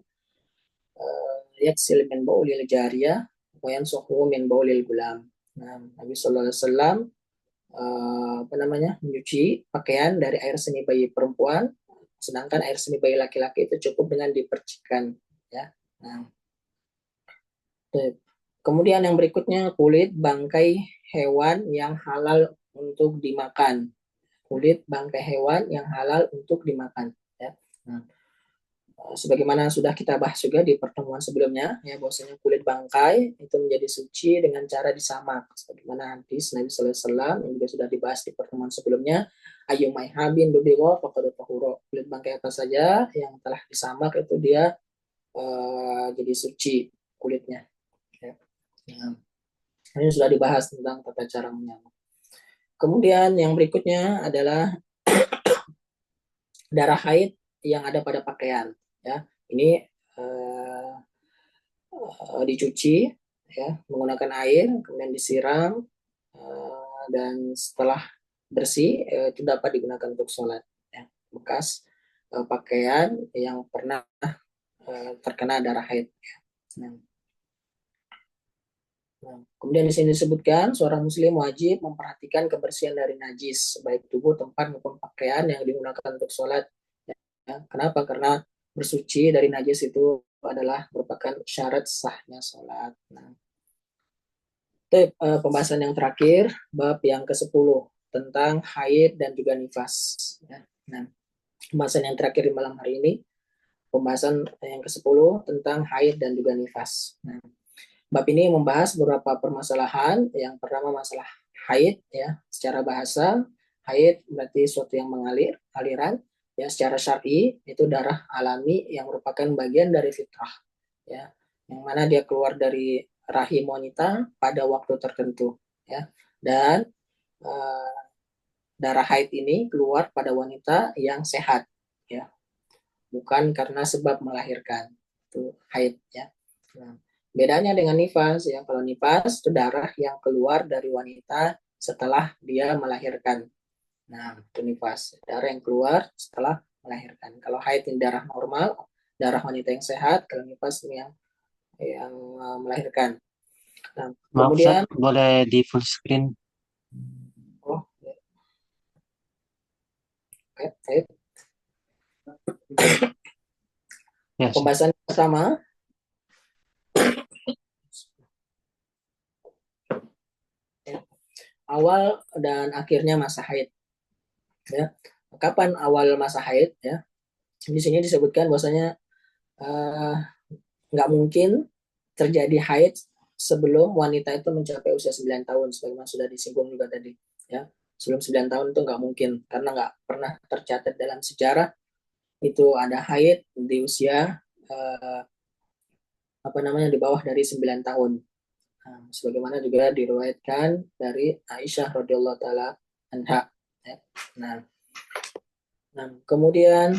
yaksil min baulil jariyah wa yansuhu min baulil gulam. Nah, Nabi Sallallahu Alaihi Wasallam mencuci pakaian dari air seni bayi perempuan, sedangkan air seni bayi laki-laki itu cukup dengan dipercikkan, ya. Nah, kemudian yang berikutnya kulit bangkai hewan yang halal untuk dimakan. Kulit bangkai hewan yang halal untuk dimakan, ya. Nah, sebagaimana sudah kita bahas juga di pertemuan sebelumnya, ya, bahwasanya kulit bangkai itu menjadi suci dengan cara disamak sebagaimana hadis Nabi Sallallahu Alaihi Wasallam yang juga sudah dibahas di pertemuan sebelumnya, ayyumai habin dubiwa faqad tahura. Kulit bangkai apa saja yang telah disamak itu dia jadi suci kulitnya, ya. Nah, ini sudah dibahas tentang tata cara menyamak. Kemudian yang berikutnya adalah darah haid yang ada pada pakaian, ya. Ini dicuci, ya, menggunakan air, kemudian disiram, dan setelah bersih itu dapat digunakan untuk sholat, ya. Bekas pakaian yang pernah terkena darah haid, ya. Nah, kemudian di sini disebutkan seorang muslim wajib memperhatikan kebersihan dari najis baik tubuh, tempat maupun pakaian yang digunakan untuk sholat, ya. Kenapa? Karena bersuci dari najis itu adalah merupakan syarat sahnya sholat. Nah, pembahasan yang terakhir, bab yang ke-10 tentang haid dan juga nifas, ya. Nah, pembahasan yang terakhir di malam hari ini, pembahasan yang ke-10 tentang haid dan juga nifas. Nah, bab ini membahas beberapa permasalahan. Yang pertama masalah haid, ya. Secara bahasa, haid berarti suatu yang mengalir, aliran, ya. Secara syar'i itu darah alami yang merupakan bagian dari fitrah, ya. Yang mana dia keluar dari rahim wanita pada waktu tertentu, ya. Dan darah haid ini keluar pada wanita yang sehat, ya. Bukan karena sebab melahirkan. Itu haid, ya. Nah, bedanya dengan nifas, ya. Kalau nifas itu darah yang keluar dari wanita setelah dia melahirkan. Nah, itu nifas, darah yang keluar setelah melahirkan. Kalau haid ini darah normal, darah wanita yang sehat. Kalau nifas ini yang melahirkan. Nah, Maaf, Ustaz, kemudian boleh di full screen? oh, haid. Ya, Ustaz. Pembahasan pertama awal dan akhirnya masa haid. Ya, kapan awal masa haid? Ya, di sini disebutkan bahwasanya eh, nggak mungkin terjadi haid sebelum wanita itu mencapai usia 9 tahun, sebagaimana sudah disinggung juga tadi. Ya, sebelum 9 tahun itu nggak mungkin, karena nggak pernah tercatat dalam sejarah itu ada haid di usia eh, apa namanya di bawah dari 9 tahun. Nah, sebagaimana juga diriwayatkan dari Aisyah radhiyallahu taala anha. Ya. Nah, kemudian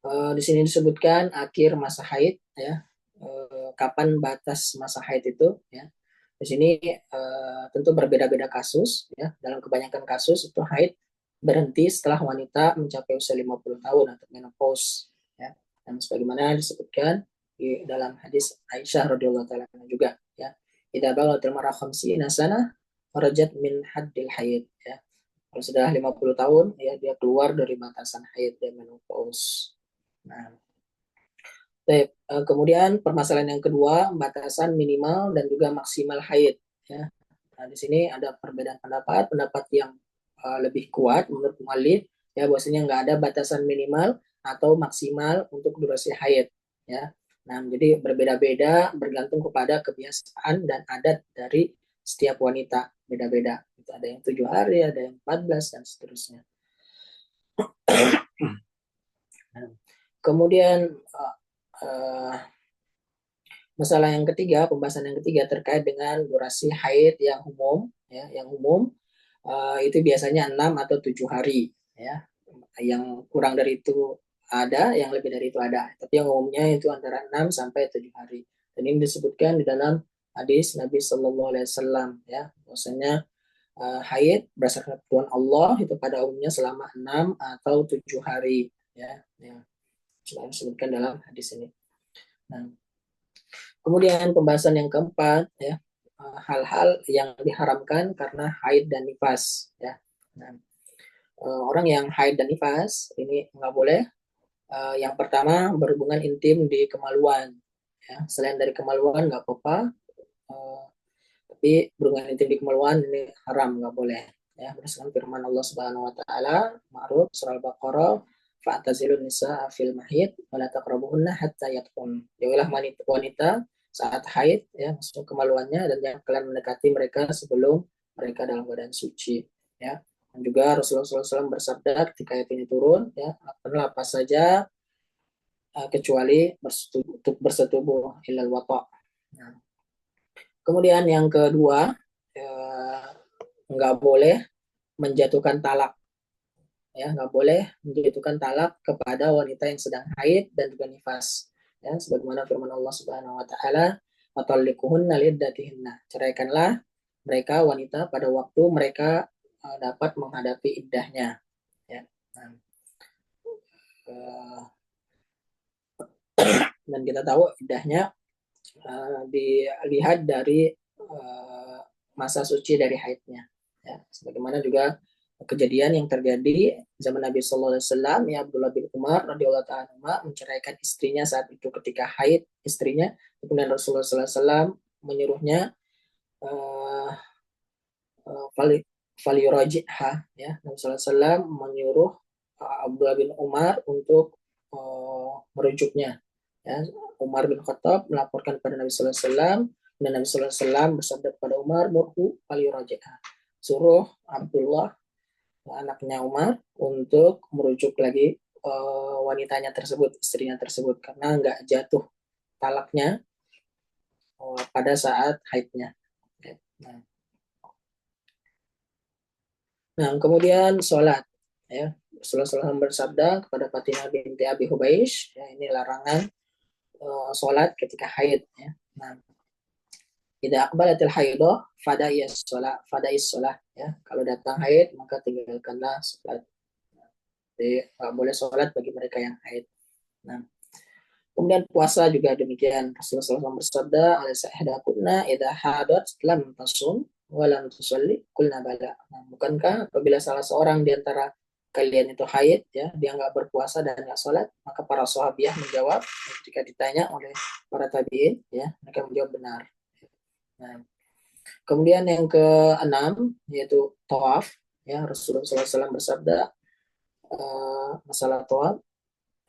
di sini disebutkan akhir masa haid, ya. Kapan batas masa haid itu, ya. Di sini tentu berbeda-beda kasus, ya. Dalam kebanyakan kasus itu haid berhenti setelah wanita mencapai usia 50 tahun atau menopause, ya. Dan sebagaimana disebutkan di dalam hadis Aisyah radhiyallahu taala juga, ya. Idza balaghatil mar'a khamsina sanah kharajat min haddil haid, ya. Kalau sudah 50 tahun, ya dia keluar dari batasan haid dan menopause. Nah, kemudian permasalahan yang kedua, batasan minimal dan juga maksimal haid. Ya. Nah, di sini ada perbedaan pendapat, pendapat yang lebih kuat menurut muallif, ya bahwasanya nggak ada batasan minimal atau maksimal untuk durasi haid. Ya. Nah, jadi berbeda-beda bergantung kepada kebiasaan dan adat dari setiap wanita, beda-beda. Itu ada yang 7 hari, ada yang 14 dan seterusnya. Nah, kemudian uh, masalah yang ketiga, pembahasan yang ketiga terkait dengan durasi haid yang umum, ya, yang umum itu biasanya 6 atau 7 hari, ya. Yang kurang dari itu ada, yang lebih dari itu ada. Tapi yang umumnya itu antara 6 sampai 7 hari. Dan ini disebutkan di dalam hadis Nabi Shallallahu Alaihi Wasallam, ya, bahwasanya haid berdasarkan Tuhan Allah itu pada umumnya selama 6 atau 7 hari, ya, yang disebutkan dalam hadis ini. Nah, kemudian pembahasan yang keempat, ya, hal-hal yang diharamkan karena haid dan nifas, ya. Nah, orang yang haid dan nifas ini nggak boleh. Yang pertama berhubungan intim di kemaluan, ya. Selain dari kemaluan nggak apa-apa, uh, tapi berhubungan intim di kemaluan ini haram, nggak boleh. Ya, berdasarkan firman Allah Subhanahu Wa Taala, Ma'ruf surah Al-Baqarah, fa'tazilun nisa fil mahid wa la taqrabuhunna hatta yatqun. Jauhilah wanita saat haid, ya, masuk kemaluannya, dan jangan kalian mendekati mereka sebelum mereka dalam keadaan suci, ya. Dan juga Rasulullah SAW bersabda ketika ayat ini turun, ya, lakukanlah apa saja kecuali bersetubuh ilal wata'. Nah, kemudian yang kedua, nggak boleh menjatuhkan talak, ya, nggak boleh menjatuhkan talak kepada wanita yang sedang haid dan juga nifas, ya, sebagaimana firman Allah Subhanahu Wa Taala, "Watallikuhunna liddatihinna." Ceraikanlah mereka wanita pada waktu mereka dapat menghadapi iddahnya, ya. Nah, dan kita tahu iddahnya dilihat dari masa suci dari haidnya, ya. Sebagaimana juga kejadian yang terjadi zaman Nabi Sallallahu Alaihi Wasallam, ya, Abdullah bin Umar radhiyallahu taala menceraikan istrinya saat itu ketika haid istrinya. Kemudian Rasulullah Sallallahu Alaihi Wasallam menyuruhnya uh, faliyurajihha, ya. Nabi Sallallahu Alaihi Wasallam menyuruh Abdullah bin Umar untuk merujuknya, ya. Umar bin Khattab melaporkan kepada Nabi Sallallahu Alaihi Wasallam, dan Nabi Sallallahu Alaihi Wasallam bersabda kepada Umar, murhu faliyurajihha, suruh Abdullah anaknya Umar untuk merujuk lagi wanitanya tersebut, istrinya tersebut, karena nggak jatuh talaknya pada saat haidnya. Nah, nah kemudian sholat, ya. Rasulullah SAW bersabda kepada Fatimah binti Abi Hubaish, ya, ini larangan sholat ketika haid, ya. Nah, tidak akbalatil haidah fada'is sholat, ya. Kalau datang haid maka tinggalkanlah sholat. Jadi boleh sholat bagi mereka yang haid. Nah, kemudian puasa juga demikian. Rasulullah SAW bersabda, "Alaihsaihdakunna idha hadat lam tasum walam tusalli kulna bala." Nah, bukankah apabila salah seorang di antara kalian itu haid, ya, dia nggak berpuasa dan nggak sholat, maka para sahabiah menjawab ketika ditanya oleh para tabiin, ya, mereka menjawab benar. Nah, Kemudian yang keenam yaitu tawaf. Ya, Rasulullah SAW bersabda masalah tawaf.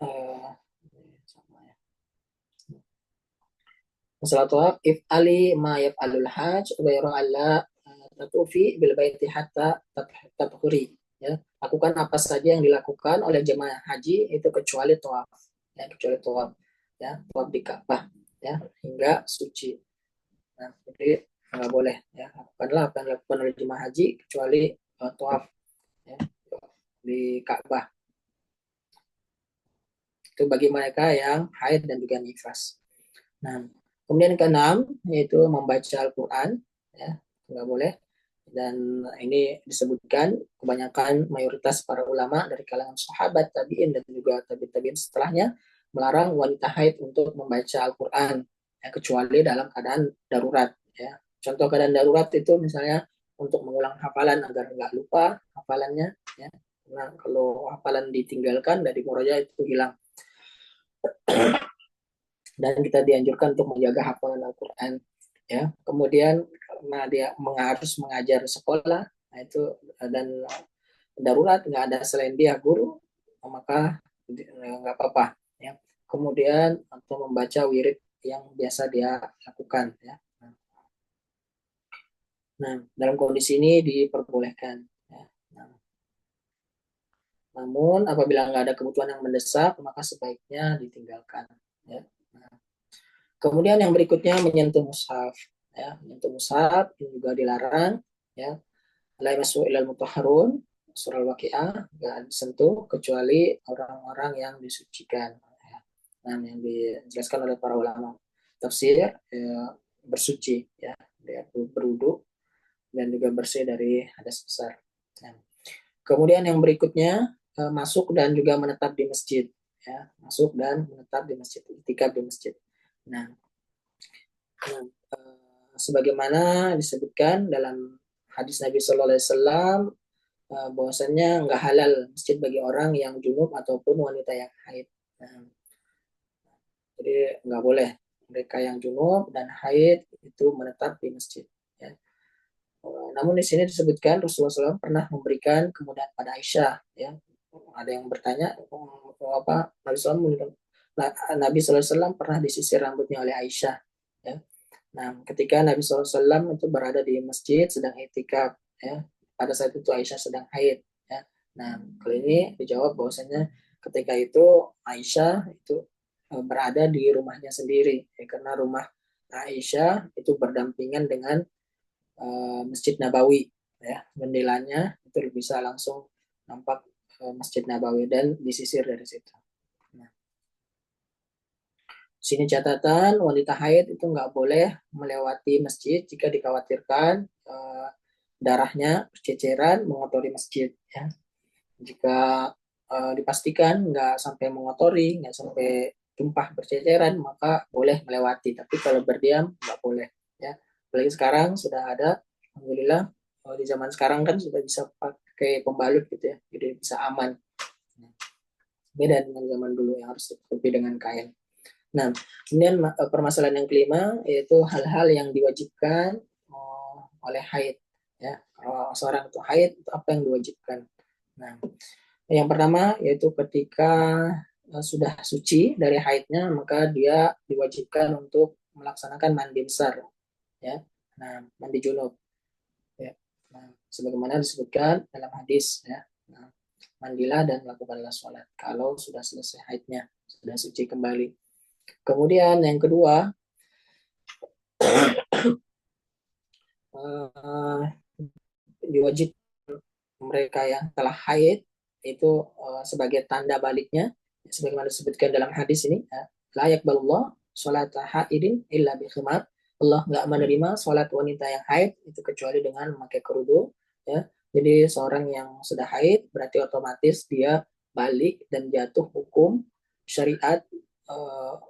eh, Masalah tawaf, if ali ma yaf'alul hajj wa yara alla tatufi bil baiti hatta tadkhuri. Ya, lakukan apa saja yang dilakukan oleh jemaah haji itu kecuali tawaf. Ya, kecuali tawaf. Ya, tawaf di Ka'bah ya hingga suci. Nah, jadi nggak boleh ya lakukanlah apa yang dilakukan oleh jemaah haji kecuali tawaf ya, di Ka'bah. Itu bagi mereka yang haid dan juga nifas. Nah, kemudian keenam yaitu membaca Al-Quran, ya nggak boleh. Dan ini disebutkan kebanyakan mayoritas para ulama dari kalangan sahabat tabiin dan juga tabiin setelahnya melarang wanita haid untuk membaca Al-Quran ya, kecuali dalam keadaan darurat. Ya. Contoh keadaan darurat itu misalnya untuk mengulang hafalan agar nggak lupa hafalannya. Ya. Nah, kalau hafalan ditinggalkan dari murojaah itu hilang dan kita dianjurkan untuk menjaga hafalan Al-Quran ya. Kemudian karena dia harus mengajar sekolah, nah itu dan darurat nggak ada selain dia guru, maka nggak apa-apa ya. Kemudian atau membaca wirid yang biasa dia lakukan ya. Nah, dalam kondisi ini diperbolehkan ya. Nah, namun apabila nggak ada kebutuhan yang mendesak maka sebaiknya ditinggalkan ya. Nah, kemudian yang berikutnya menyentuh mushaf. Ya, menyentuh mushaf ini juga dilarang. Ya, la yamassu ilal mutahharun, surah Al-Waqiah, nggak disentuh kecuali orang-orang yang disucikan. Ya. Nah, yang dijelaskan oleh para ulama tafsir ya, bersuci, ya, dia berwudu dan juga bersih dari hadas besar. Nah, kemudian yang berikutnya masuk dan juga menetap di masjid. Ya, masuk dan menetap di masjid, itikaf di masjid. Nah, Nah, sebagaimana disebutkan dalam hadis Nabi Shallallahu Alaihi Wasallam bahwasannya nggak halal masjid bagi orang yang junub ataupun wanita yang haid. Nah, jadi nggak boleh mereka yang junub dan haid itu menetap di masjid. Ya. Namun di sini disebutkan Rasulullah SAW pernah memberikan kemudahan pada Aisyah. Ya. Ada yang bertanya, apa Nabi SAW pernah disisir rambutnya oleh Aisyah. Ya. Nah, ketika Nabi SAW itu berada di masjid sedang itikaf, ya, pada saat itu Aisyah sedang haid, ya. Nah, kali ini dijawab bahwasanya ketika itu Aisyah itu berada di rumahnya sendiri, ya, karena rumah Aisyah itu berdampingan dengan Masjid Nabawi, ya, jendelanya itu bisa langsung nampak Masjid Nabawi dan disisir dari situ. Nah, sini catatan wanita haid itu nggak boleh melewati masjid jika dikhawatirkan darahnya berceceran mengotori masjid. Ya. Jika dipastikan nggak sampai mengotori, nggak sampai tumpah berceceran, maka boleh melewati. Tapi kalau berdiam nggak boleh. Ya. Apalagi sekarang sudah ada, alhamdulillah di zaman sekarang kan sudah bisa pakai pembalut gitu ya, jadi bisa aman. Beda dengan zaman dulu yang harus ditutupi dengan kain. Nah, kemudian permasalahan yang kelima yaitu hal-hal yang diwajibkan oleh haid. Ya, kalau seorang itu haid, itu apa yang diwajibkan? Nah, yang pertama yaitu ketika sudah suci dari haidnya, maka dia diwajibkan untuk melaksanakan mandi besar. Ya, nah mandi junub. Ya, nah, sebagaimana disebutkan dalam hadis. Ya, nah, mandilah dan lakukanlah sholat kalau sudah selesai haidnya, sudah suci kembali. Kemudian yang kedua, uh, diwajib mereka yang telah haid itu sebagai tanda baliknya, sebagaimana disebutkan dalam hadis ini, ya, layak balullah sholat haidin illa bi khimar. Allah nggak menerima sholat wanita yang haid itu kecuali dengan memakai kerudung. Ya. Jadi seorang yang sudah haid berarti otomatis dia balik dan jatuh hukum syariat uh,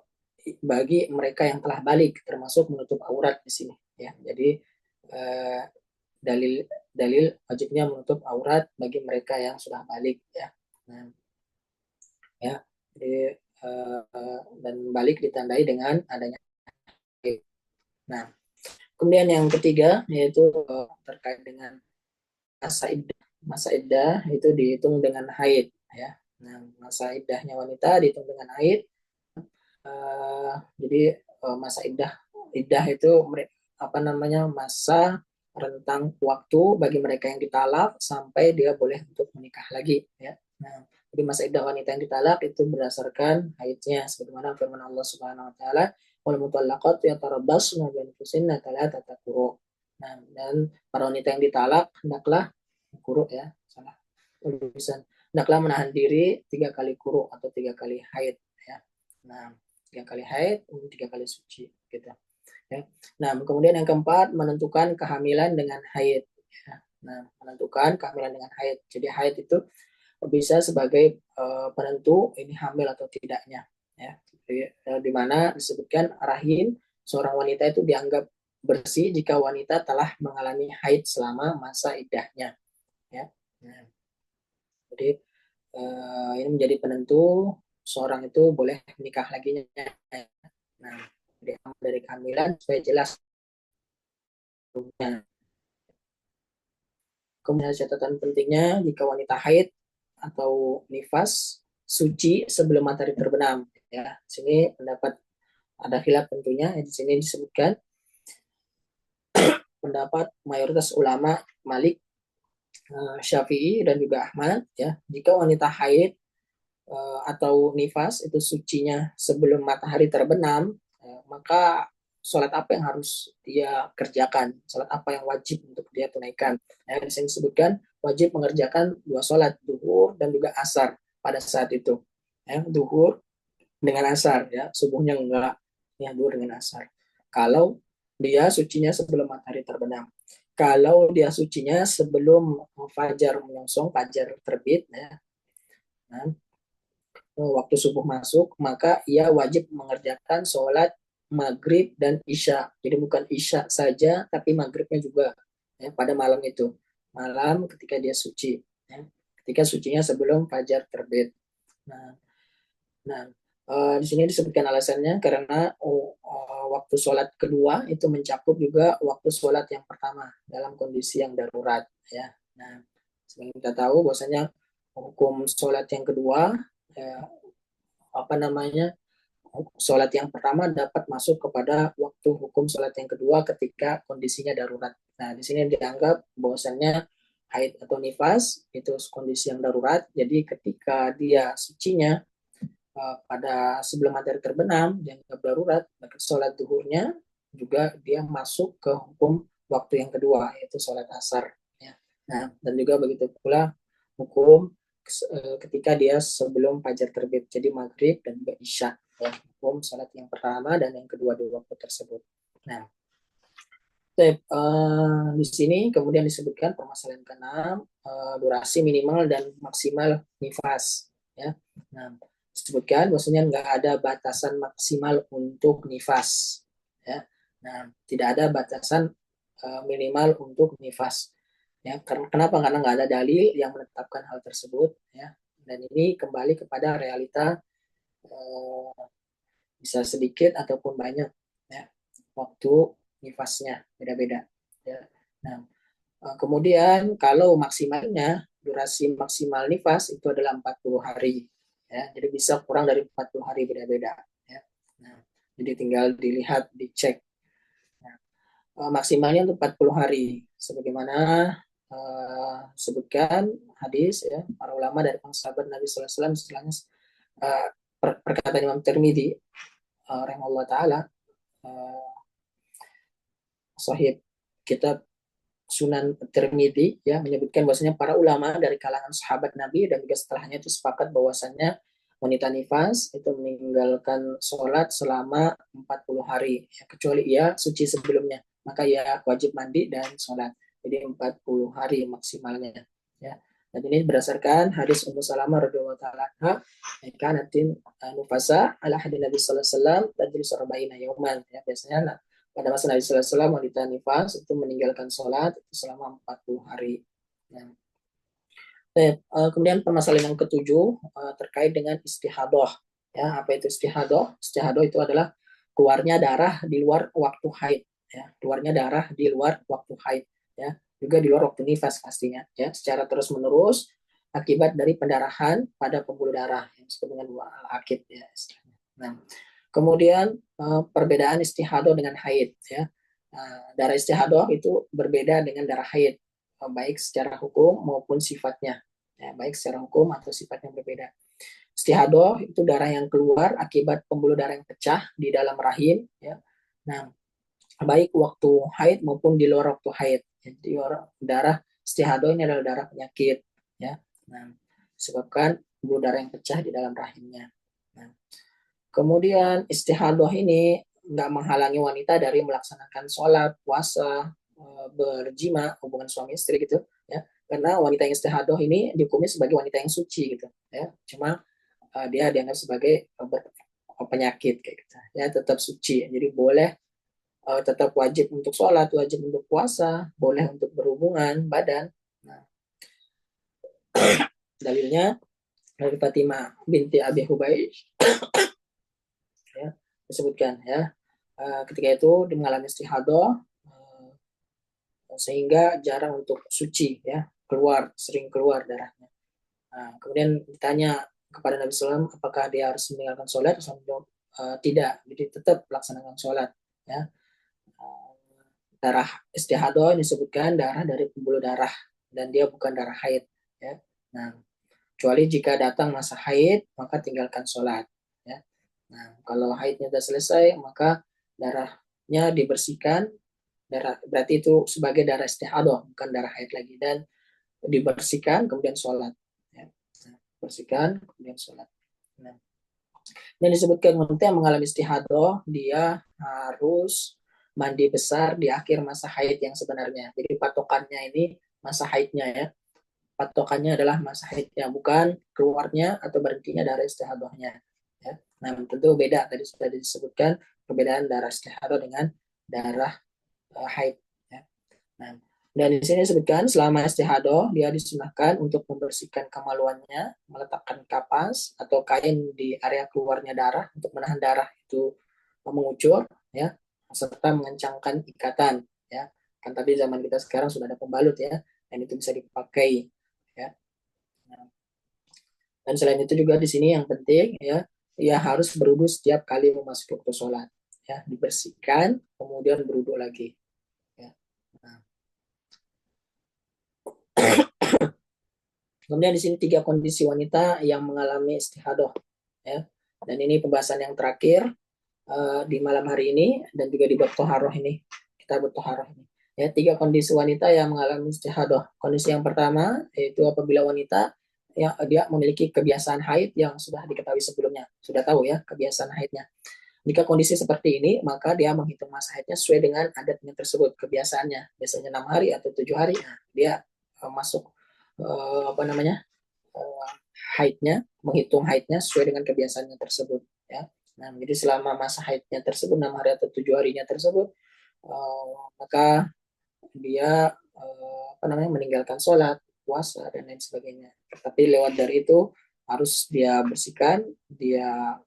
bagi mereka yang telah balik, termasuk menutup aurat di sini. Ya, jadi eh, dalil dalil wajibnya menutup aurat bagi mereka yang sudah balik ya. Nah, ya. Jadi dan balik ditandai dengan adanya. Nah, Kemudian yang ketiga yaitu terkait dengan masa iddah. Masa iddah itu dihitung dengan haid, ya. Nah, masa iddahnya wanita dihitung dengan haid. Jadi masa iddah itu apa namanya, masa rentang waktu bagi mereka yang ditalak sampai dia boleh untuk menikah lagi, ya. Nah, jadi masa iddah wanita yang ditalak itu berdasarkan haidnya, sebagaimana firman Allah Subhanahu wa taala, wal mutallaqat yatarabbasna bi anfusihinna thalathata quru. Nah, dan para wanita yang ditalak hendaklah kuruk, ya, salah tulisan, hendaklah menahan diri 3 kali kuruk atau 3 kali haid, ya. Nah, 3 kali haid, 3 kali suci, gitu, ya. Nah, kemudian yang keempat, menentukan kehamilan dengan haid, ya. Nah, menentukan kehamilan dengan haid. Jadi haid itu bisa sebagai penentu ini hamil atau tidaknya, ya. Jadi, di mana disebutkan rahim seorang wanita itu dianggap bersih jika wanita telah mengalami haid selama masa iddahnya, ya. Nah, jadi ini menjadi penentu seorang itu boleh menikah lagi. Nah, dari kehamilan supaya jelas. Kemudian catatan pentingnya, jika wanita haid atau nifas suci sebelum matahari terbenam, ya. Di sini pendapat ada khilaf tentunya. Di sini disebutkan pendapat mayoritas ulama Malik, Syafi'i dan juga Ahmad, ya. Jika wanita haid atau nifas itu sucinya sebelum matahari terbenam, maka sholat apa yang harus dia kerjakan, sholat apa yang wajib untuk dia tunaikan. Di sini disebutkan wajib mengerjakan 2 sholat, duhur dan juga asar pada saat itu. Duhur dengan asar, ya, subuhnya enggak, ya, duhur dengan asar. Kalau dia sucinya sebelum matahari terbenam. Kalau dia sucinya sebelum fajar menyongsong, fajar terbit, ya, nah, waktu subuh masuk, maka ia wajib mengerjakan sholat maghrib dan isya. Jadi bukan isya saja, tapi maghribnya juga, ya, pada malam itu. Malam ketika dia suci, ya, ketika sucinya sebelum fajar terbit. Nah, nah di sini disebutkan alasannya karena waktu sholat kedua itu mencakup juga waktu sholat yang pertama dalam kondisi yang darurat, ya. Nah, sebagai kita tahu bahwasanya hukum sholat yang kedua, ya, apa namanya, sholat yang pertama dapat masuk kepada waktu hukum sholat yang kedua ketika kondisinya darurat. Nah, di sini dianggap bahwasannya haid atau nifas itu kondisi yang darurat. Jadi ketika dia sucinya pada sebelum matahari terbenam, dianggap darurat, maka sholat duhurnya juga dia masuk ke hukum waktu yang kedua, yaitu sholat asar, ya. Nah, dan juga begitu pula hukum ketika dia sebelum fajar terbit, jadi maghrib dan juga isya, ya, hukum sholat yang pertama dan yang kedua di waktu tersebut. Nah, di sini kemudian disebutkan permasalahan keenam, durasi minimal dan maksimal nifas, ya. Nah, disebutkan bahwasanya nggak ada batasan maksimal untuk nifas, ya. Nah, tidak ada batasan minimal untuk nifas, ya. Kenapa? Karena nggak ada dalil yang menetapkan hal tersebut, ya. Dan ini kembali kepada realita, uh, bisa sedikit ataupun banyak, ya, waktu nifasnya beda-beda, ya. Nah, kemudian kalau maksimalnya, durasi maksimal nifas itu adalah 40 hari, ya. Jadi bisa kurang dari 40 hari, beda-beda, ya. Nah, jadi tinggal dilihat, dicek. Nah, maksimalnya untuk 40 hari sebagaimana sebutkan hadis, ya, para ulama dari sahabat Nabi sallallahu alaihi wasallam, istilahnya perkataan Imam Tirmidzi rahimahullah taala, sahih kitab Sunan Tirmidzi, ya, menyebutkan bahwasanya para ulama dari kalangan sahabat Nabi dan juga setelahnya itu sepakat bahwasannya wanita nifas itu meninggalkan sholat selama 40 hari, ya, kecuali ia suci sebelumnya, maka ia wajib mandi dan sholat. Jadi 40 hari maksimalnya, ya. Dan ini berdasarkan hadis Ummu Salamah radhiyallahu taala anha, kanatin nufasa ala hadis Nabi sallallahu alaihi wasallam tajlis arba'ina yauman, ya, biasanya pada masa Nabi sallallahu alaihi wasallam wanita nifas itu meninggalkan sholat itu selama 40 hari. Ya. Kemudian permasalahan yang ketujuh terkait dengan istihadah. Ya, apa itu istihadah? Istihadah itu adalah keluarnya darah di luar waktu haid. ya, keluarnya darah di luar waktu haid, ya, juga di luar waktu nifas pastinya, ya, secara terus menerus akibat dari pendarahan pada pembuluh darah yang disebut dengan akid, ya. Nah, kemudian perbedaan istihadah dengan haid, ya. Darah istihadah itu berbeda dengan darah haid, baik secara hukum maupun sifatnya, ya, baik secara hukum atau sifatnya berbeda. Istihadah itu darah yang keluar akibat pembuluh darah yang pecah di dalam rahim, ya. Nah, baik waktu haid maupun di luar waktu haid. Jadi darah istihadah ini adalah darah penyakit, ya. Nah, disebabkan pembuluh darah yang pecah di dalam rahimnya. Nah, kemudian istihadah ini nggak menghalangi wanita dari melaksanakan sholat, puasa, berjima, hubungan suami istri gitu, ya. Karena wanita yang istihadah ini dihukumi sebagai wanita yang suci gitu, ya. Cuma dia dianggap sebagai penyakit kayak gitu, ya, tetap suci. Jadi boleh, tetap wajib untuk sholat, wajib untuk puasa, boleh untuk berhubungan badan. Nah, dalilnya dari Fatimah binti Abi Hubaysh, ya, disebutkan, ya, ketika itu dia mengalami istihadah, sehingga jarang untuk suci, ya, sering keluar darahnya. Nah, kemudian ditanya kepada Nabi SAW apakah dia harus meninggalkan sholat, tidak, jadi tetap laksanakan sholat, ya. Darah istihadah disebutkan darah dari pembuluh darah dan dia bukan darah haid, ya. Nah, kecuali jika datang masa haid maka tinggalkan sholat, ya. Nah, kalau haidnya sudah selesai maka darahnya dibersihkan, darah berarti itu sebagai darah istihadah bukan darah haid lagi, dan dibersihkan kemudian sholat, ya. Nah, bersihkan kemudian sholat. Nah, dan disebutkan wanita yang mengalami istihadah dia harus mandi besar di akhir masa haid yang sebenarnya. Jadi patokannya ini masa haidnya, ya. Patokannya adalah masa haidnya, bukan keluarnya atau berhentinya darah istihadahnya, ya. Nah, tentu beda, tadi sudah disebutkan perbedaan darah istihadah dengan darah haid, ya. Nah, dan di sini disebutkan selama istihadah dia disunahkan untuk membersihkan kemaluannya, meletakkan kapas atau kain di area keluarnya darah untuk menahan darah itu mengucur, ya, serta mengencangkan ikatan, ya. Kan tapi zaman kita sekarang sudah ada pembalut, ya, dan itu bisa dipakai, ya. Nah, dan selain itu juga di sini yang penting, ya, ya harus berwudu setiap kali memasuki waktu sholat, ya, dibersihkan kemudian berwudu lagi, ya. Nah, kemudian di sini 3 kondisi wanita yang mengalami istihadah, ya. Dan ini pembahasan yang terakhir di malam hari ini dan juga di bab toharoh ini, kita bab toharoh ini. Ya, 3 kondisi wanita yang mengalami istihadah. Kondisi yang pertama yaitu apabila wanita yang dia memiliki kebiasaan haid yang sudah diketahui sebelumnya, sudah tahu, ya, kebiasaan haidnya. Jika kondisi seperti ini, maka dia menghitung masa haidnya sesuai dengan adatnya tersebut, kebiasaannya, biasanya 6 hari atau 7 hari. Nah, dia masuk apa namanya, uh, haidnya, menghitung haidnya sesuai dengan kebiasaannya tersebut, ya. Nah, jadi selama masa haidnya tersebut 6 hari atau 7 harinya tersebut, maka dia apa namanya, meninggalkan sholat, puasa dan lain sebagainya. Tapi lewat dari itu harus dia bersihkan, dia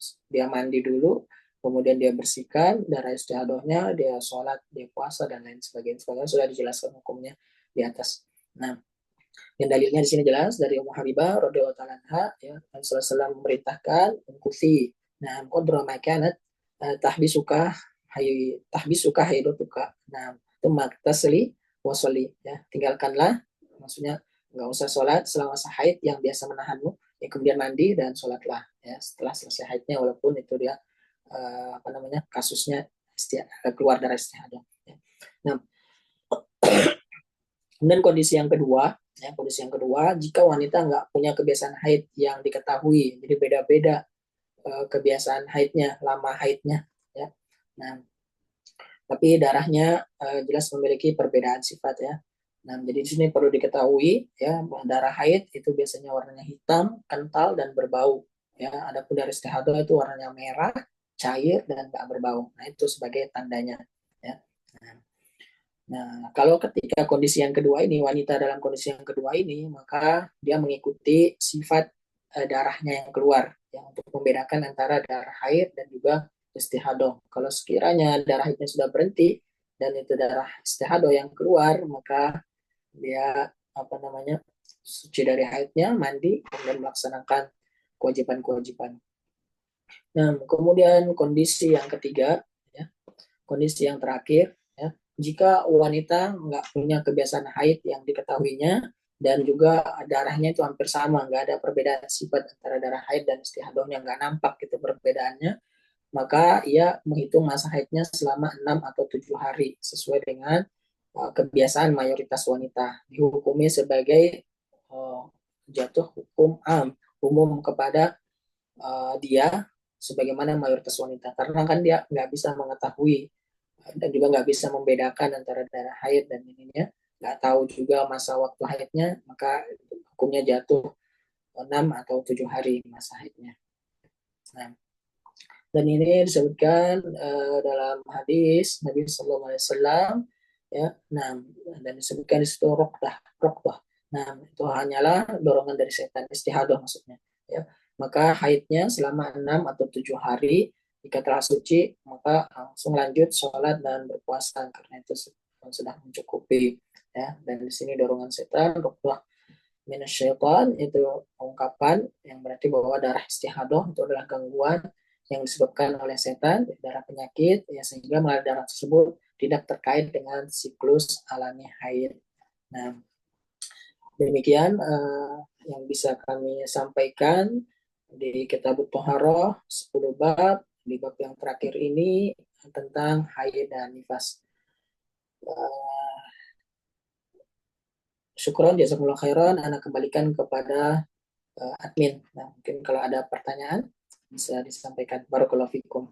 mandi dulu, kemudian dia bersihkan darah istihadahnya, dia sholat, dia puasa dan lain sebagainya. Sebagainya sudah dijelaskan hukumnya di atas. Nah, yang dalilnya di sini jelas dari Ummu Habibah radhiyallahu taala anha, ya, Rasulullah SAW memerintahkan kufi. Nah, qadra ma kanat tahbisuka tahbisuka haidutuka. Nah, itu maktasli wasoli, ya. Tinggalkanlah, maksudnya nggak usah sholat selama masa haid yang biasa menahanmu, ya, kemudian mandi dan sholatlah, ya, setelah selesai haidnya, walaupun itu dia apa namanya, kasusnya keluar darah istihadah, ya. Nah, kemudian kondisi yang kedua, jika wanita nggak punya kebiasaan haid yang diketahui, jadi beda-beda kebiasaan haidnya, lama haidnya, ya. Nah, tapi darahnya jelas memiliki perbedaan sifat, ya. Nah, jadi di sini perlu diketahui, ya, bahwa darah haid itu biasanya warnanya hitam, kental dan berbau, ya. Adapun darah istihadah itu warnanya merah, cair dan nggak berbau. Nah, itu sebagai tandanya, ya. Nah, kalau ketika kondisi yang kedua ini, wanita dalam kondisi yang kedua ini, maka dia mengikuti sifat darahnya yang keluar, yang untuk membedakan antara darah haid dan juga istihadah. Kalau sekiranya darah haidnya sudah berhenti, dan itu darah istihadah yang keluar, maka dia suci dari haidnya, mandi, kemudian melaksanakan kewajiban-kewajiban. Nah, kemudian kondisi yang ketiga, ya, kondisi yang terakhir, ya, jika wanita nggak punya kebiasaan haid yang diketahuinya dan juga darahnya itu hampir sama, nggak ada perbedaan sifat antara darah haid dan istihadahnya, nggak nampak itu perbedaannya, maka ia menghitung masa haidnya selama 6 atau 7 hari sesuai dengan kebiasaan mayoritas wanita. Dihukumi sebagai uh, jatuh hukum umum kepada dia sebagaimana mayoritas wanita, karena kan dia nggak bisa mengetahui dan juga nggak bisa membedakan antara darah haid dan ininya, nggak tahu juga masa waktu haidnya, maka hukumnya jatuh 6 atau 7 hari masa haidnya. Nah, dan ini disebutkan dalam hadis Nabi Sallallahu Alaihi Wasallam, ya. Nah, dan disebutkan di situ rokdah, rokdah. Nah, itu hanyalah dorongan dari setan, istihadah maksudnya, ya. Maka haidnya selama 6 atau 7 hari, jika telah suci maka langsung lanjut sholat dan berpuasa, karena itu sudah mencukupi, ya. Dan di sini dorongan setan, rokdah minasyaitan, itu ungkapan yang berarti bahwa darah istihadah itu adalah gangguan yang disebabkan oleh setan, darah penyakit, ya, sehingga melalui darah tersebut tidak terkait dengan siklus alami haid. Nah, demikian yang bisa kami sampaikan di Kitab Thaharah 10 bab, di bab yang terakhir ini tentang haid dan nifas. Syukron, jazakumullah khairan, Anda kembalikan kepada admin. Nah, mungkin kalau ada pertanyaan bisa disampaikan. Barakallahu fikum.